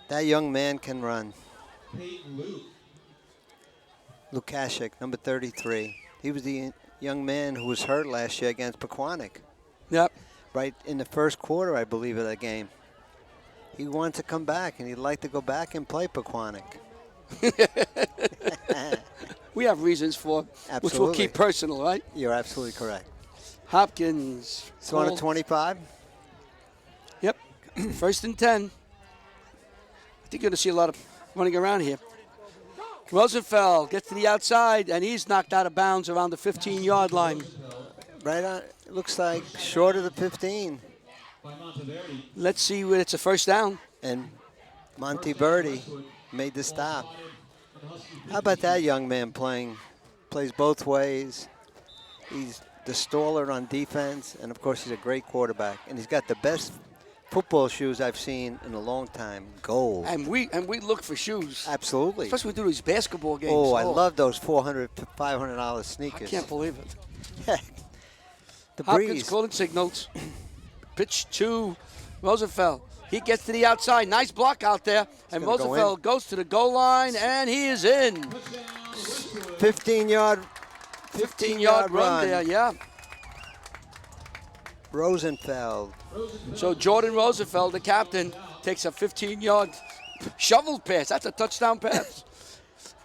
That young man can run. Lukashak, number 33. He was the young man who was hurt last year against Pequannock. Yep. Right in the first quarter, I believe, of that game. He wanted to come back, and he'd like to go back and play Pequannock. We have reasons for, Absolutely. which we'll keep personal, right? You're absolutely correct. Hopkins. So on a 25? Yep. 1st and 10. I think you're going to see a lot of running around here. Rosenfeld gets to the outside, and he's knocked out of bounds around the 15-yard line. Right on. It looks like short of the 15. Let's see when it's a 1st down. And Monteverdi made the stop. How about that young man plays both ways. He's the staller on defense, and of course he's a great quarterback. And he's got the best football shoes I've seen in a long time. Gold. And we look for shoes. Absolutely. Especially when we do these basketball games. Oh, I love those $400 to $500 I sneakers. can't believe it. The Hopkins breeze. calling signals. Pitch to Rosenfeld. He gets to the outside. Nice block out there. And gonna go Rosenfeld goes to the goal line, and he is in. 15-yard run there, yeah. Rosenfeld. So Jordan Rosenfeld, the captain, takes a 15-yard shovel pass. That's a touchdown pass.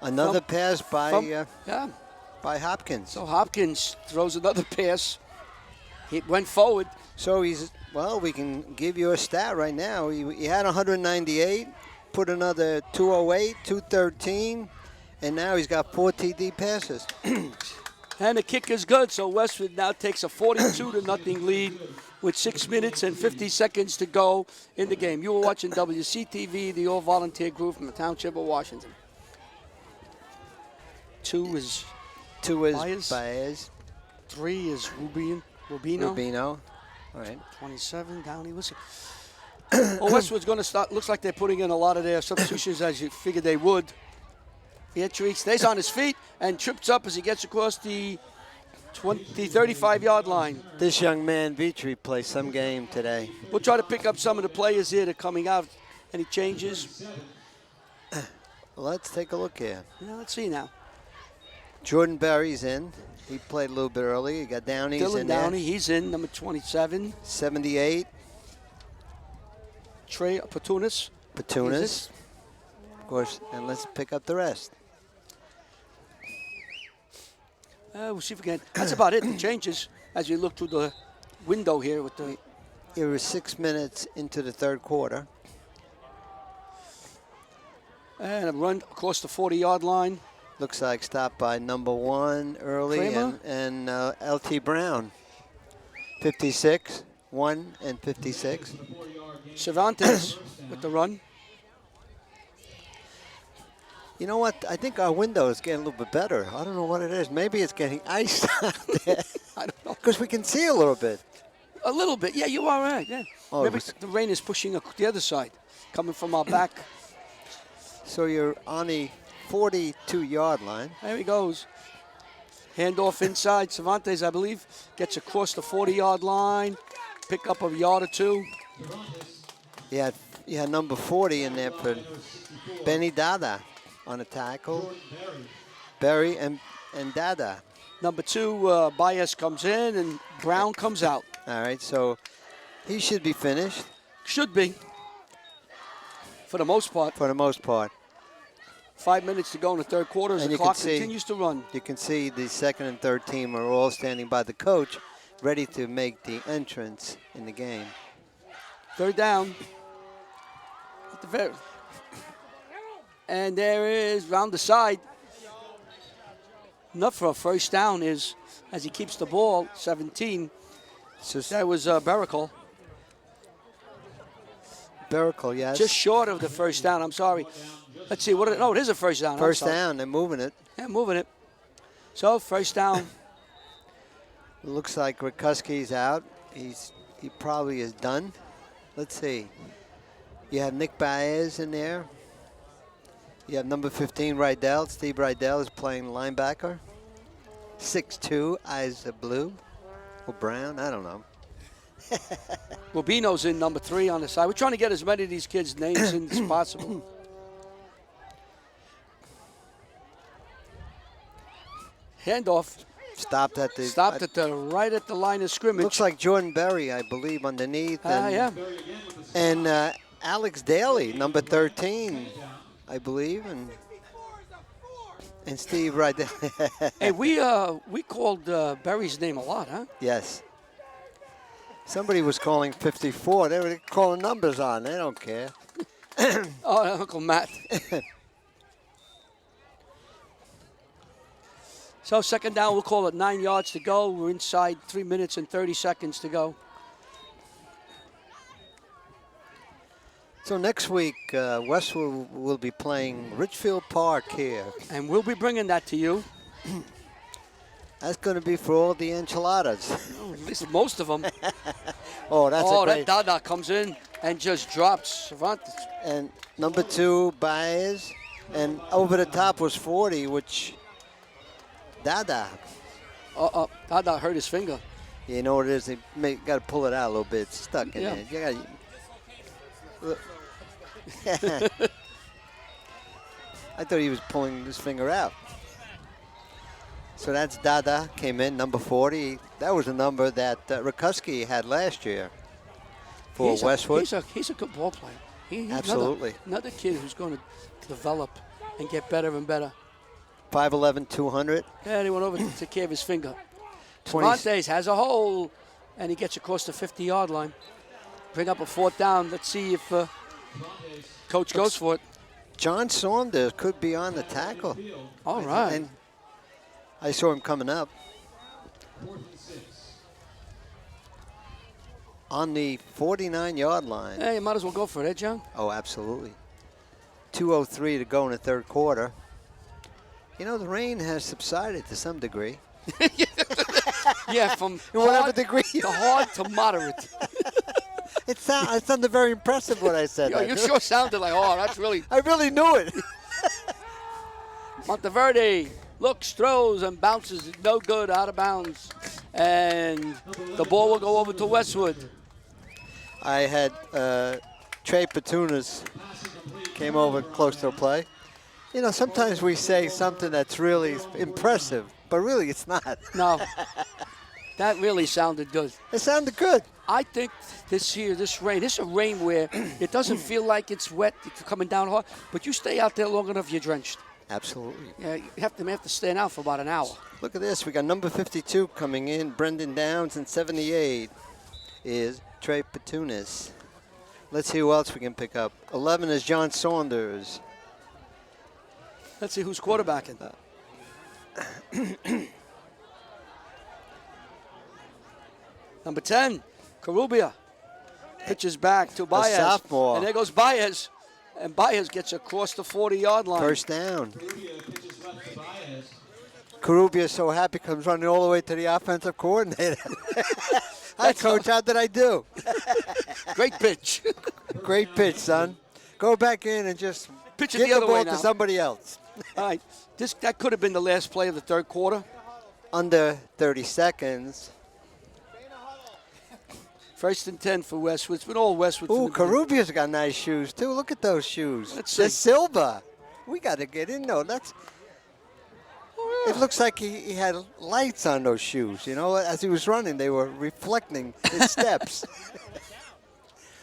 Another pass by Hopkins. So Hopkins throws another pass. He went forward. So we can give you a stat right now. He had 198, put another 208, 213, and now he's got 4 TD passes. And the kick is good, so Westwood now takes a 42-0 lead with 6 minutes and 50 seconds to go in the game. You were watching WCTV, the all-volunteer group from the Township of Washington. 2 is Baez. 3 is Rubino. All right. 27, Downey. Well, Westwood's going to start. Looks like they're putting in a lot of their substitutions as you figured they would. Pietri stays on his feet and trips up as he gets across the 35-yard line. This young man, Vitri, plays some game today. We'll try to pick up some of the players here that are coming out. Any changes? Let's take a look here. Yeah, let's see now. Jordan Berry's in. He played a little bit early. You got Downey's Dylan in Downey, there. he's in, number 27. 78. Trey Patunas. Of course, and let's pick up the rest. We'll see if we can. That's about it. The changes as you look through the window here with the It was 6 minutes into the third quarter. And a run across the 40-yard line. Looks like stopped by number 1 early Kramer? and L.T. Brown. 56, 1 and 56. Cervantes with the run. You know what? I think our window is getting a little bit better. I don't know what it is. Maybe it's getting iced out there. I don't know. Because we can see a little bit. A little bit. Yeah, you are right. Yeah. Oh, Maybe the rain is pushing the other side, coming from our back. So you're on the 42-yard line. There he goes. Handoff inside. Cervantes, I believe, gets across the 40-yard line. Pick up a yard or two. You had number 40 in there for Benny Dada on a tackle. Berry and Dada. Number 2, Baez comes in and Brown comes out. All right, so he should be finished. Should be. For the most part. For the most part. 5 minutes to go in the third quarter as And the you clock can see- continues to run. You can see the second and third team are all standing by the coach, ready to make the entrance in the game. Third down. At the very. And there is round the side. Enough for a first down is as he keeps the ball. 17. So That was Baracle. Baracle, yes. Just short of the first down. I'm sorry. Let's see. No, it is a first down. I'm First sorry. down, they're moving it. Yeah, moving it. So first down. Looks like Rikuski's out. He probably is done. Let's see. You have Nick Baez in there. You have number 15, Rydell. Steve Rydell is playing linebacker. 6'2", eyes are blue or brown. I don't know. Rubino's in number 3 on the side. We're trying to get as many of these kids' names in as possible. Handoff. Stopped at the Right at the line of scrimmage. Looks like Jordan Berry, I believe, underneath. Yeah. And Alex Daly, number 13, I believe, and Steve Rydell. Hey, we called Barry's name a lot, huh? Yes. Somebody was calling 54. They were calling numbers on. They don't care. Oh, Uncle Matt. So second down, we'll call it 9 yards to go. We're inside 3 minutes and 30 seconds to go. So next week, Westwood will be playing Richfield Park here. And we'll be bringing that to you. That's going to be for all the enchiladas. Oh, at least most of them. Oh, that's a great. That Dada comes in and just drops Cervantes. And number 2, Baez. And over the top was 40, which Dada. Dada hurt his finger. You know what it is? You got to pull it out a little bit. It's stuck in Yeah. there. You got. I thought he was pulling his finger out. So that's Dada came in, number 40. That was a number that Rikuski had last year for Westwood. He's a good ball player. He's Absolutely. Another kid who's going to develop and get better and better. 5'11", 200. Yeah, he went over to take care of his finger. 20 Cervantes has a hole, and he gets across the 50-yard line. Bring up a fourth down. Let's see if Coach goes for it. John Saunders could be on the tackle. All right. And I saw him coming up. On the 49-yard line. Hey, you might as well go for it, eh, John? Oh, absolutely. 2:03 to go in the third quarter. You know, the rain has subsided to some degree. Yeah, from whatever hard degree. to hard to moderate. It sounded very impressive when I said Yo, that. you sure sounded like, oh, that's really... I really knew it. Monteverde looks, throws, and bounces. No good, out of bounds. And the ball will go over to Westwood. I had Trey Petunas came over close to the play. You know, sometimes we say something that's really impressive, but really it's not. No, that really sounded good. It sounded good. I think this rain, this is a rain where it doesn't feel like it's wet, it's coming down hard, but you stay out there long enough, you're drenched. Absolutely. Yeah, you have to stand out for about an hour. Look at this. We got number 52 coming in, Brendan Downs, and 78 is Trey Petunis. Let's see who else we can pick up. 11 is John Saunders. Let's see who's quarterbacking. Number 10, Carubia. Pitches back to Baez. sophomore. And there goes Baez. And Baez gets across the 40-yard line. First down. Carubia so happy, comes running all the way to the offensive coordinator. Hi, Coach. How did I do? Great pitch. Great pitch, son. Go back in and just Pitch it give the other ball way to now. somebody else. All right. That could have been the last play of the third quarter. Under 30 seconds. First and 10 for Westwood. It's been all Westwood. Ooh, Carubia's got nice shoes, too. Look at those shoes. Let's They're see. silver. We got to get in, though. It looks like he had lights on those shoes. You know, as he was running, they were reflecting his steps.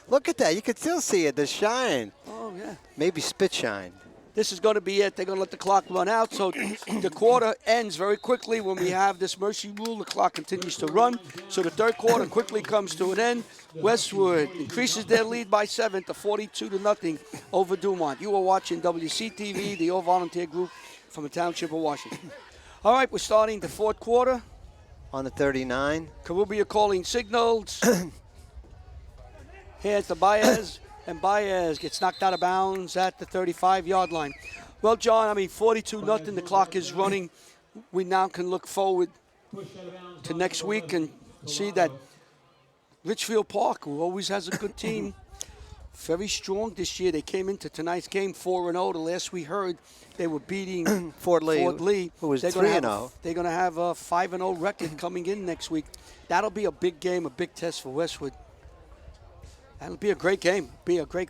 Look at that. You can still see it, the shine. Oh, yeah. Maybe spit shine. This is going to be it. They're going to let the clock run out. So the quarter ends very quickly. When we have this mercy rule, the clock continues to run. So the third quarter quickly comes to an end. Westwood increases their lead by 7 to 42-0 over Dumont. You are watching WCTV, the all-volunteer group from the Township of Washington. All right, we're starting the fourth quarter. On the 39. Carubia calling signals. Hands to Baez. And Baez gets knocked out of bounds at the 35-yard line. Well, John, 42-0. The clock is running. We now can look forward to next week and see that Litchfield Park, who always has a good team, very strong this year. They came into tonight's game 4-0. The last we heard, they were beating Fort Lee, who was 3-0. They're going to have a 5-0 record coming in next week. That'll be a big game, a big test for Westwood. That'll be a great game.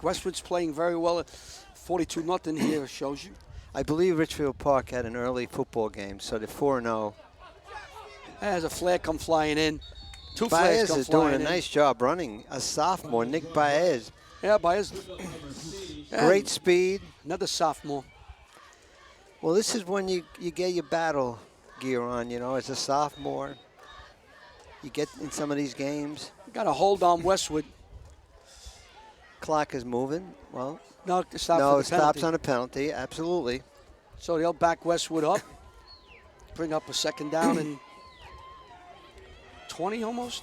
Westwood's playing very well. 42-0 here shows you. I believe Richfield Park had an early football game, so they're 4-0. There's a flag come flying in. Two flags Baez come is doing flying a in. nice job running. A sophomore, Nick Baez. Yeah, Baez. Great speed. Another sophomore. Well, this is when you get your battle gear on, you know, as a sophomore. You get in some of these games. Got a hold on Westwood. Clock is moving. Well, No, it stops no, for it the stops penalty. on a penalty. Absolutely. So they'll back Westwood up. Bring up a second down and 20 almost.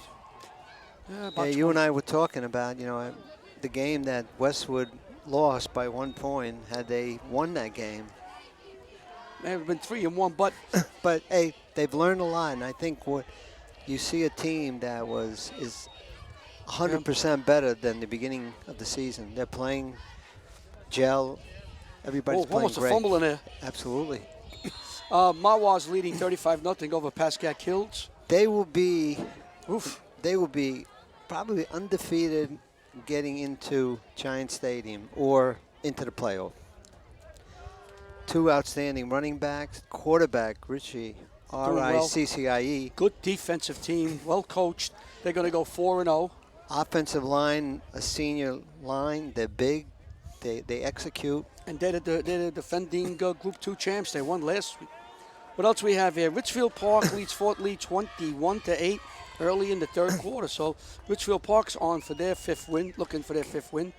Yeah, about Yeah, you and I were talking about, you know, the game that Westwood lost by 1 point. Had they won that game, May have been 3-1, but but hey, they've learned a lot, and I think what you see a team that is 100% better than the beginning of the season. They're playing gel. Everybody's playing almost great. a fumble in there. Absolutely. Mawa's leading 35-0 over Pascack Hills. They will be. Oof. They will be probably undefeated getting into Giant Stadium or into the playoff. Two outstanding running backs, quarterback Richie, R-I-C-C-I-E. Good defensive team, well coached. They're going to go 4-0. Offensive line, a senior line. They're big. They execute. And they're the defending Group 2 champs. They won last week. What else we have here? Richfield Park leads Fort Lee 21-8 early in the third quarter. So Richfield Park's on for their fifth win, looking for their fifth win.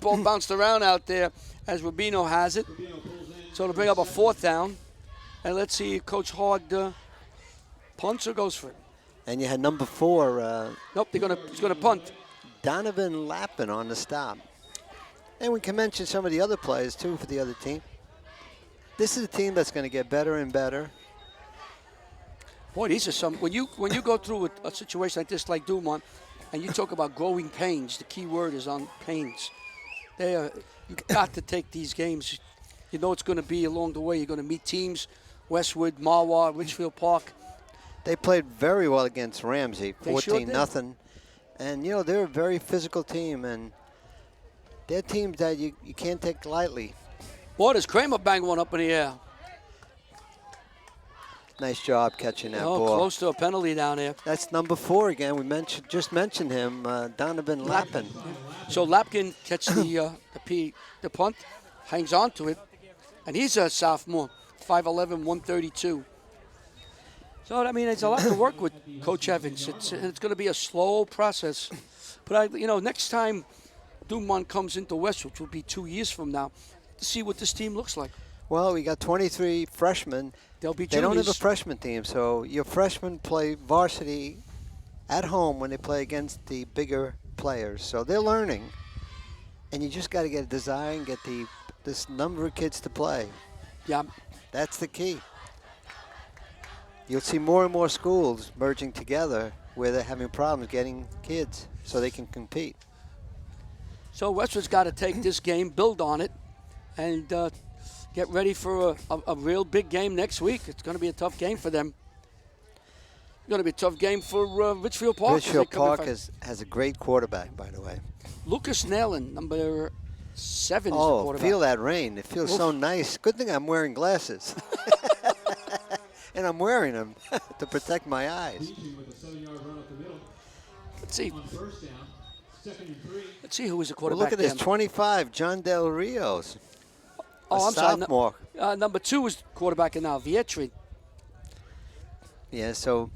Ball bounced around out there as Rubino has it. So to bring up a fourth down. And let's see if Coach Hard punts or goes for it. And you had number 4, Nope, he's going to punt. Donovan Lappin on the stop. And we can mention some of the other players, too, for the other team. This is a team that's going to get better and better. Boy, these are some. When you go through a situation like this, like Dumont, and you talk about growing pains, the key word is on pains. You got to take these games. You know it's going to be along the way. You're going to meet teams, Westwood, Marwa, Richfield Park. They played very well against Ramsey, They sure 14-0. And, you know, they're a very physical team, and they're teams that you can't take lightly. Boy, does Kramer bang one up in the air. Nice job catching that ball. Close to a penalty down there. That's number 4 again. We just mentioned him, Donovan Lappin. So Lapkin catches the punt, hangs on to it, and he's a sophomore, 5'11", 132. So, I mean, it's a lot to work with, Coach Evans. It's going to be a slow process. But, next time Dumont comes into Westwood, which will be 2 years from now, to see what this team looks like. Well, we got 23 freshmen. They'll be They don't have a juniors. freshman team, so your freshmen play varsity at home when they play against the bigger players. So they're learning, and you just got to get a desire and get this number of kids to play. Yeah. That's the key. You'll see more and more schools merging together where they're having problems getting kids so they can compete. So Westwood's got to take this game, build on it, and get ready for a real big game next week. It's going to be a tough game for them. It's going to be a tough game for Richfield Park. Richfield Park has a great quarterback, by the way. Lucas Nellen, number 7 is the Oh, quarterback. feel that rain. It feels so nice. Good thing I'm wearing glasses. And I'm wearing them to protect my eyes. Let's see. On first down, 2nd and 3. Let's see who is the Well, quarterback. look at this, there. 25, John Del Rios. Oh, I'm sophomore. sorry. Number 2 is quarterback now, Vietri. Yeah, so.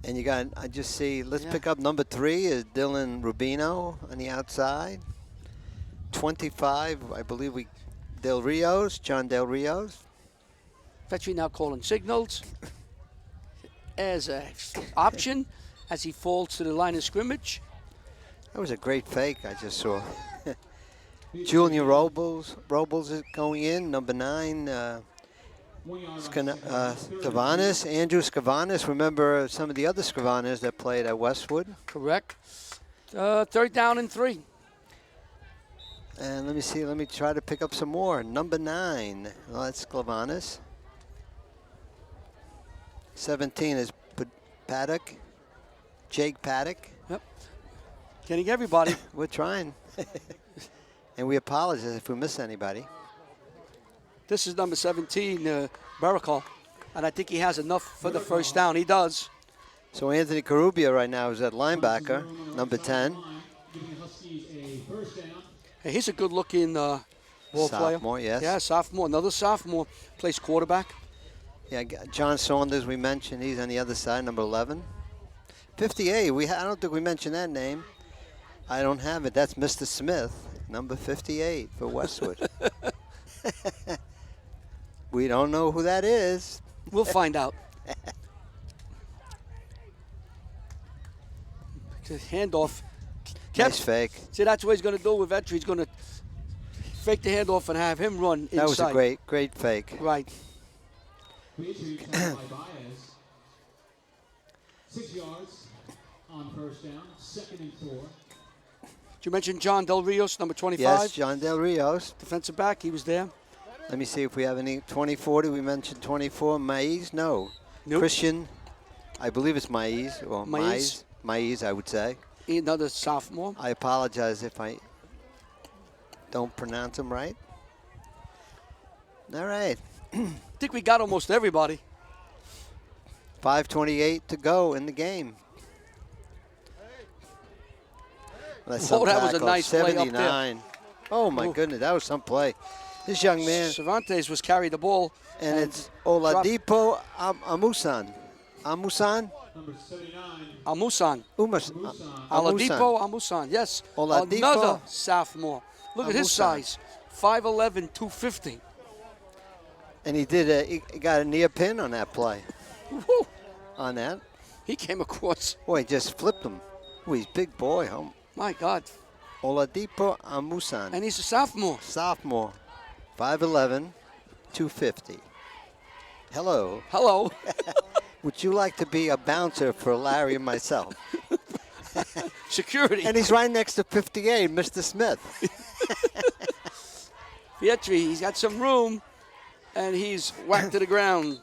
And you got, I just see, let's pick up number 3 is Dylan Rubino on the outside. 25, I believe Del Rios, John Del Rios. Vietri now calling signals as an option as he falls to the line of scrimmage. That was a great fake I just saw. Julian Robles is going in, number 9. Scavanis, Andrew Scavanis. Remember some of the other Scavanis that played at Westwood? Correct. 3rd down and 3. And let me see, let me try to pick up some more. Number 9, well, that's Scavanis. 17 is Paddock, Jake Paddock. Yep. Getting everybody. We're trying. And we apologize if we miss anybody. This is number 17, Barakal. And I think he has enough for the first down. He does. So Anthony Carubia right now is at linebacker, number 10. Hey, he's a good-looking ball player. Sophomore, yes. Yeah, sophomore. Another sophomore plays quarterback. Yeah, John Saunders, we mentioned, he's on the other side, number 11. 58, I don't think we mentioned that name. I don't have it. That's Mr. Smith, number 58 for Westwood. We don't know who that is. We'll find out. Handoff. Nice fake. See, that's what he's going to do with Vetri. He's going to fake the handoff and have him run inside. That was a great fake. Right. 6 yards on first down, 2nd and 4. Did you mention John Del Rios, number 25? Yes, John Del Rios. Defensive back, he was there. Let me see if we have any 24. Did we mention 24? Maiz? No. Nope. Christian, I believe it's Maiz, or Maiz. Maiz, I would say. Another sophomore. I apologize if I don't pronounce him right. All right. I think we got almost everybody. 5:28 to go in the game. That's Oh, that was a tackle, nice play up there. 79. Oh, my goodness, that was some play. This young man, Cervantes was carrying the ball. and it's Oladipo Amusan. Amusan? Number 79. Amusan. Oladipo Amusan, yes. Oladipo. Another sophomore. Look at his Amusan. size. 5'11", 250. And he got a near pin on that play. Woo. On that. He came across. Boy, he just flipped him. Oh, he's a big boy. Oh, My God. Oladipo Amusan. And he's a sophomore. Sophomore. 5'11", 250. Hello. Hello. Would you like to be a bouncer for Larry and myself? Security. And he's right next to 58, Mr. Smith. Vietri, he's got some room, and he's whacked to the ground.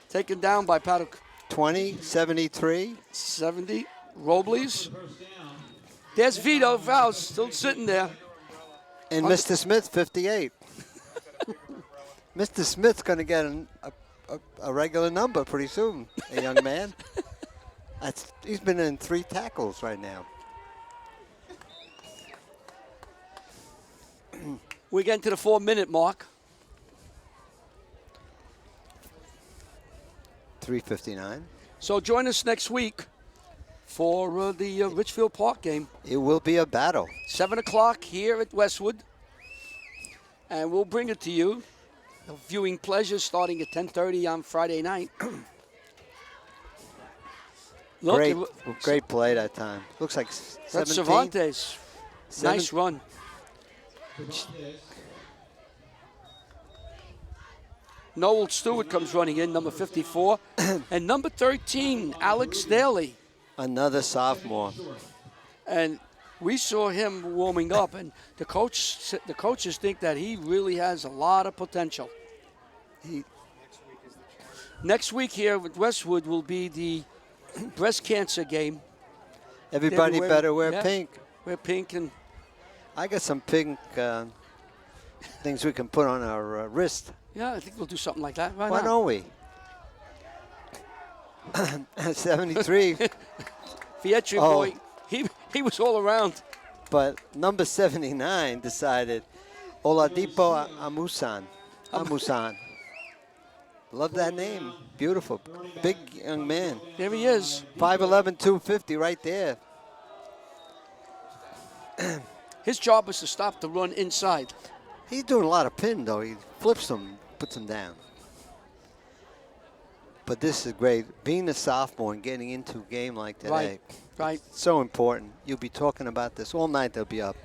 Taken down by Paddock. 20, 73. 70. Robles. There's Vito Faust still sitting there. And Mr. Smith, 58. Mr. Smith's going to get a regular number pretty soon, a young man. He's been in 3 tackles right now. We're getting to the 4-minute mark. 3:59. So join us next week for the Richfield Park game. It will be a battle. 7 o'clock here at Westwood. And we'll bring it to you. A viewing pleasure starting at 10:30 on Friday night. Look, Great play that time. Looks like that's 17. Cervantes. Nice run. Noel Stewart comes running in, number 54. And number 13, Alex Daly. Another sophomore. And we saw him warming up, and the coaches think that he really has a lot of potential. Next week here at Westwood will be the breast cancer game. Everybody better wear pink. Wear pink. And I got some pink things we can put on our wrist. yeah, I think we'll do something like that. Why Why not? don't we? 73. Fietri boy, he was all around. But number 79 decided Oladipo Amusan. Amusan. Love that name. Beautiful. Big young man. There he is. 5'11", 250 right there. His job is to stop the run inside. He's doing a lot of pin, though. He flips them, puts them down. But this is great. Being a sophomore and getting into a game like today. Right. So important. You'll be talking about this all night. They'll be up.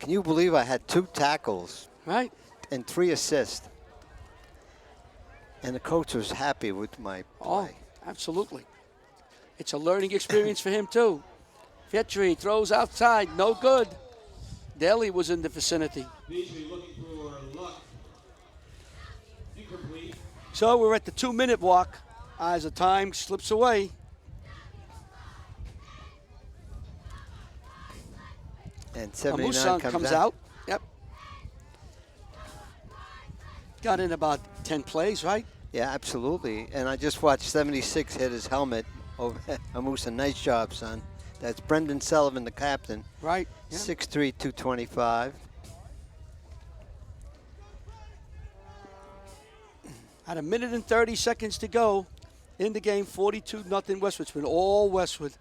Can you believe I had 2 tackles? Right. And 3 assists. And the coach was happy with my play. Oh, absolutely. It's a learning experience for him, too. Fietri throws outside. No good. Daly was in the vicinity. So we're at the 2-minute walk as the time slips away. And 79 Amusan comes out. Yep. Got in about 10 plays, right? Yeah, absolutely. And I just watched 76 hit his helmet over Amusan. Nice job, son. That's Brendan Sullivan, the captain. Right. Yeah. 6'3", 225. At 1 minute and 30 seconds to go in the game, 42-0 Westwood. It's been all Westwood.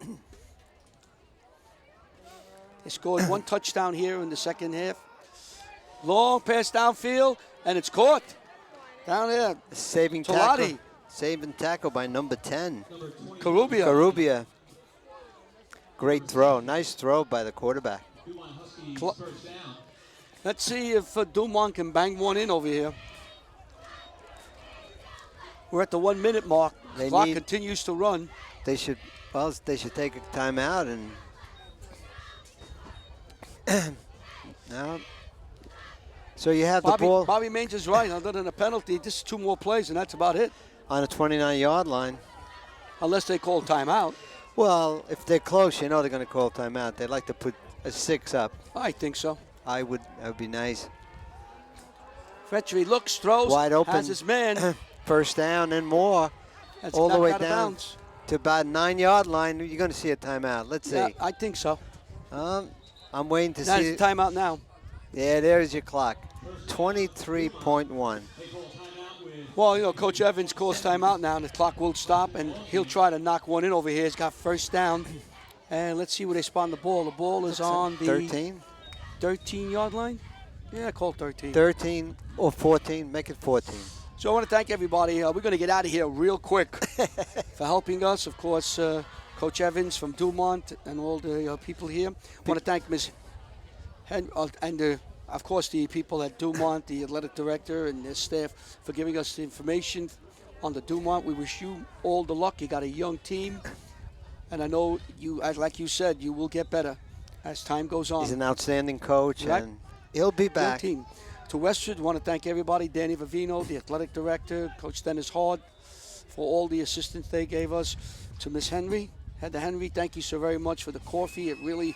They scored 1 touchdown here in the second half. Long pass downfield, and it's caught. Down there. Saving Tolati. tackle. Saving tackle by number 10. Carubia. Carubia. Great throw. Nice throw by the quarterback. Let's see if Dumont can bang one in over here. We're at the 1 minute mark. The clock continues to run. They should take a timeout and no. So you have the ball. Bobby Mange is right. Other than a penalty, just 2 more plays, and that's about it. On a 29-yard line. Unless they call timeout. Well, if they're close, you know they're going to call timeout. They'd like to put a 6 up. I think so. That would be nice. Fetchery looks, throws, wide open. has his man. First down and more. That's all the way out of down bounds. to about 9-yard line. You're going to see a timeout. Let's see. Yeah, I think so. I'm waiting to see. That's a timeout now. Yeah, there's your clock. 23.1. Well, you know, Coach Evans calls timeout now, and the clock will stop, and he'll try to knock one in over here. He's got first down. And let's see where they spawn the ball. The ball is on the 13-yard line? Yeah, call 13. 13 or 14. Make it 14. So I want to thank everybody. We're going to get out of here real quick for helping us. Of course, Coach Evans from Dumont and all the people here. I want to thank Ms. Of course, the people at Dumont, the athletic director and their staff for giving us the information on the Dumont. We wish you all the luck. You got a young team. And I know, like you said, you will get better as time goes on. He's an outstanding coach, right? and he'll be back. Team. To Westwood, I want to thank everybody. Danny Vivino, the athletic director, Coach Dennis Hard, for all the assistance they gave us. To Miss Henry, Heather Henry, thank you so very much for the coffee. It really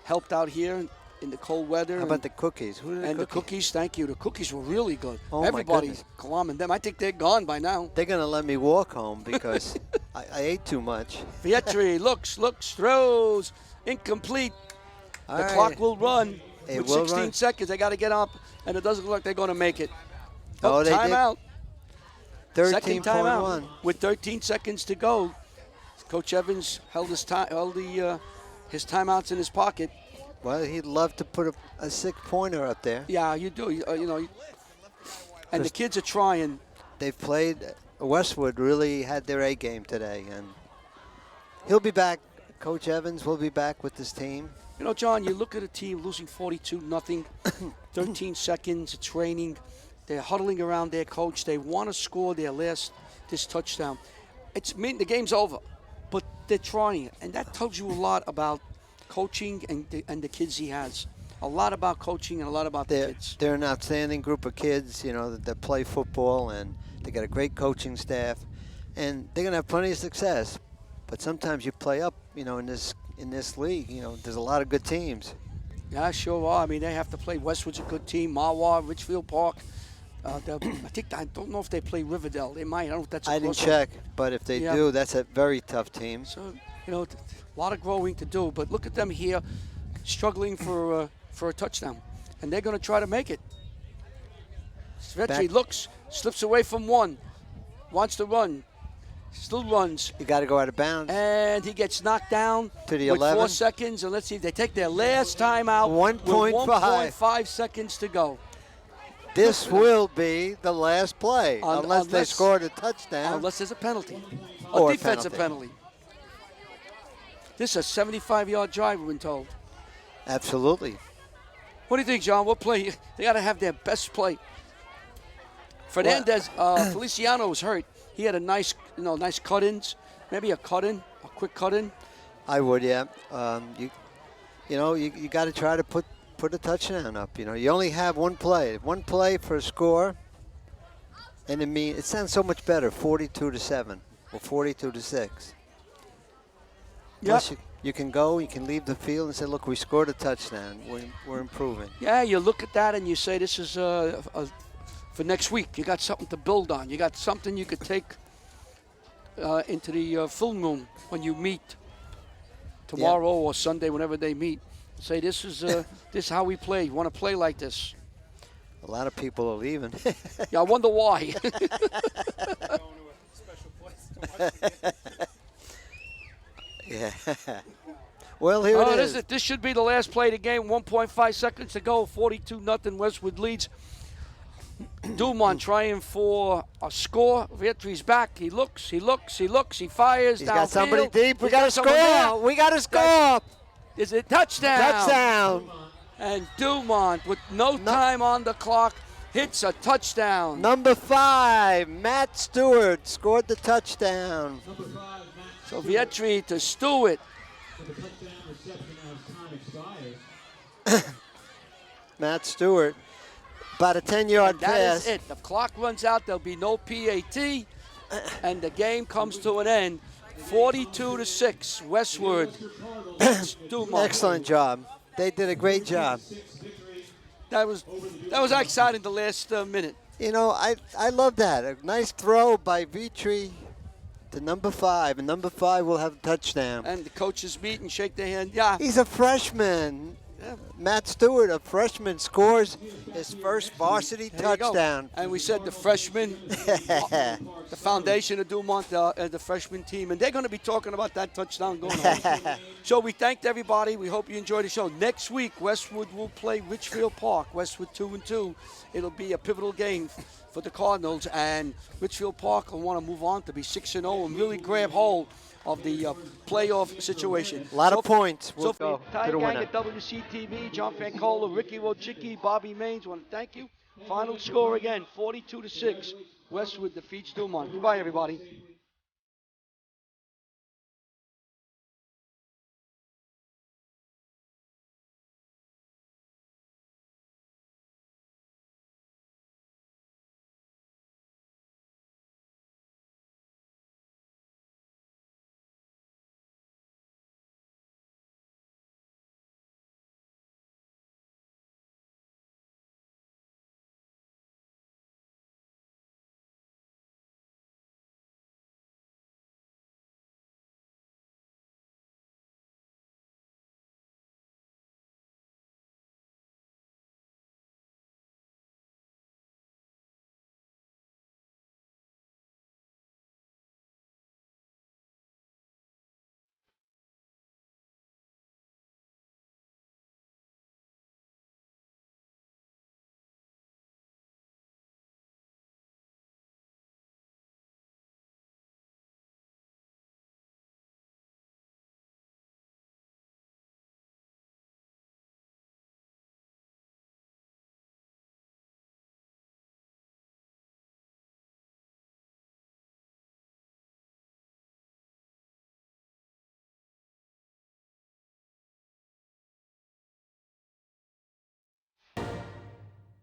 helped out here in the cold weather. How about the cookies? The cookies, thank you. The cookies were really good. Oh, everybody's climbing them. I think they're gone by now. They're going to let me walk home because I ate too much. Fietri looks, throws, incomplete. The clock will run. With 16 seconds, they got to get up, and it doesn't look like they're going to make it. Oh, they timeout. Second 13.1. timeout with 13 seconds to go. Coach Evans held his his timeouts in his pocket. Well, he'd love to put a 6-pointer up there. Yeah, you do. And the kids are trying. They've played. Westwood really had their A game today, and he'll be back. Coach Evans will be back with this team. John, you look at a team losing 42-0, 13 seconds. It's raining. They're huddling around their coach. They want to score this touchdown. The game's over, but they're trying it, and that tells you a lot about coaching and the kids he has. A lot about coaching and a lot about the kids. They're an outstanding group of kids, that play football, and they got a great coaching staff, and they're gonna have plenty of success. But sometimes you play up, in this league. There's a lot of good teams. Yeah, sure are. I mean, they have to play. Westwood's a good team. Marwa, Richfield Park. I don't know if they play Riverdale. They might. I don't know if that's. I didn't check, but if they do, that's a very tough team. So a lot of growing to do. But look at them here, struggling for a touchdown, and they're going to try to make it. Svetri looks, slips away from one, wants to run, still runs. You got to go out of bounds. And he gets knocked down to the with 11. 4 seconds. And let's see if they take their last timeout. 1.5 seconds to go. This will be the last play, unless they scored a touchdown. Unless there's a penalty. Or a defensive penalty. This is a 75-yard drive, we've been told. Absolutely. What do you think, John? What play? They got to have their best play. Fernandez, Feliciano was hurt. He had a nice cut-ins. Maybe a quick cut-in. I would, yeah. You got to try to put a touchdown up. You only have one play for a score, and it sounds so much better, 42-7 or 42-6. Yeah. You can go, you can leave the field and say, look, we scored a touchdown. We're improving. Yeah, you look at that and you say, this is for next week. You got something to build on. You got something you could take into the film room when you meet tomorrow or Sunday, whenever they meet. Say, this is how we play. You want to play like this. A lot of people are leaving. Yeah, I wonder why. Yeah. Well, here it is. This should be the last play of the game. 1.5 seconds to go. 42-0. Westwood leads. Dumont trying for a score. Vietri's back. He looks. He fires. He's got somebody deep. We got to score. We got to score. Is it touchdown? Touchdown. And Dumont, with no time on the clock, hits a touchdown. Number 5, Matt Stewart scored the touchdown. So Vietri to Stewart. Matt Stewart, about a 10-yard pass. That is it. The clock runs out. There'll be no PAT, and the game comes to an end. 42-6. Westwood. Dumont. Excellent job. They did a great job. That was exciting the last minute. I love that. A nice throw by Vitri to number 5, and number 5 will have a touchdown. And the coaches meet and shake their hand. Yeah. He's a freshman. Yeah. Matt Stewart, a freshman, scores his first varsity touchdown. And we said the freshman, the foundation of Dumont, the freshman team, and they're going to be talking about that touchdown going on. So we thanked everybody. We hope you enjoyed the show. Next week, Westwood will play Richfield Park. Westwood 2-2. It'll be a pivotal game for the Cardinals, and Richfield Park will want to move on to be 6-0 and really grab hold of the playoff situation. A lot of points. We'll go to the winner. At WCTV, John Francola, Ricky Wojcicki, Bobby Maines. Want to thank you. Final score again, 42-6. Westwood defeats Dumont. Goodbye, everybody.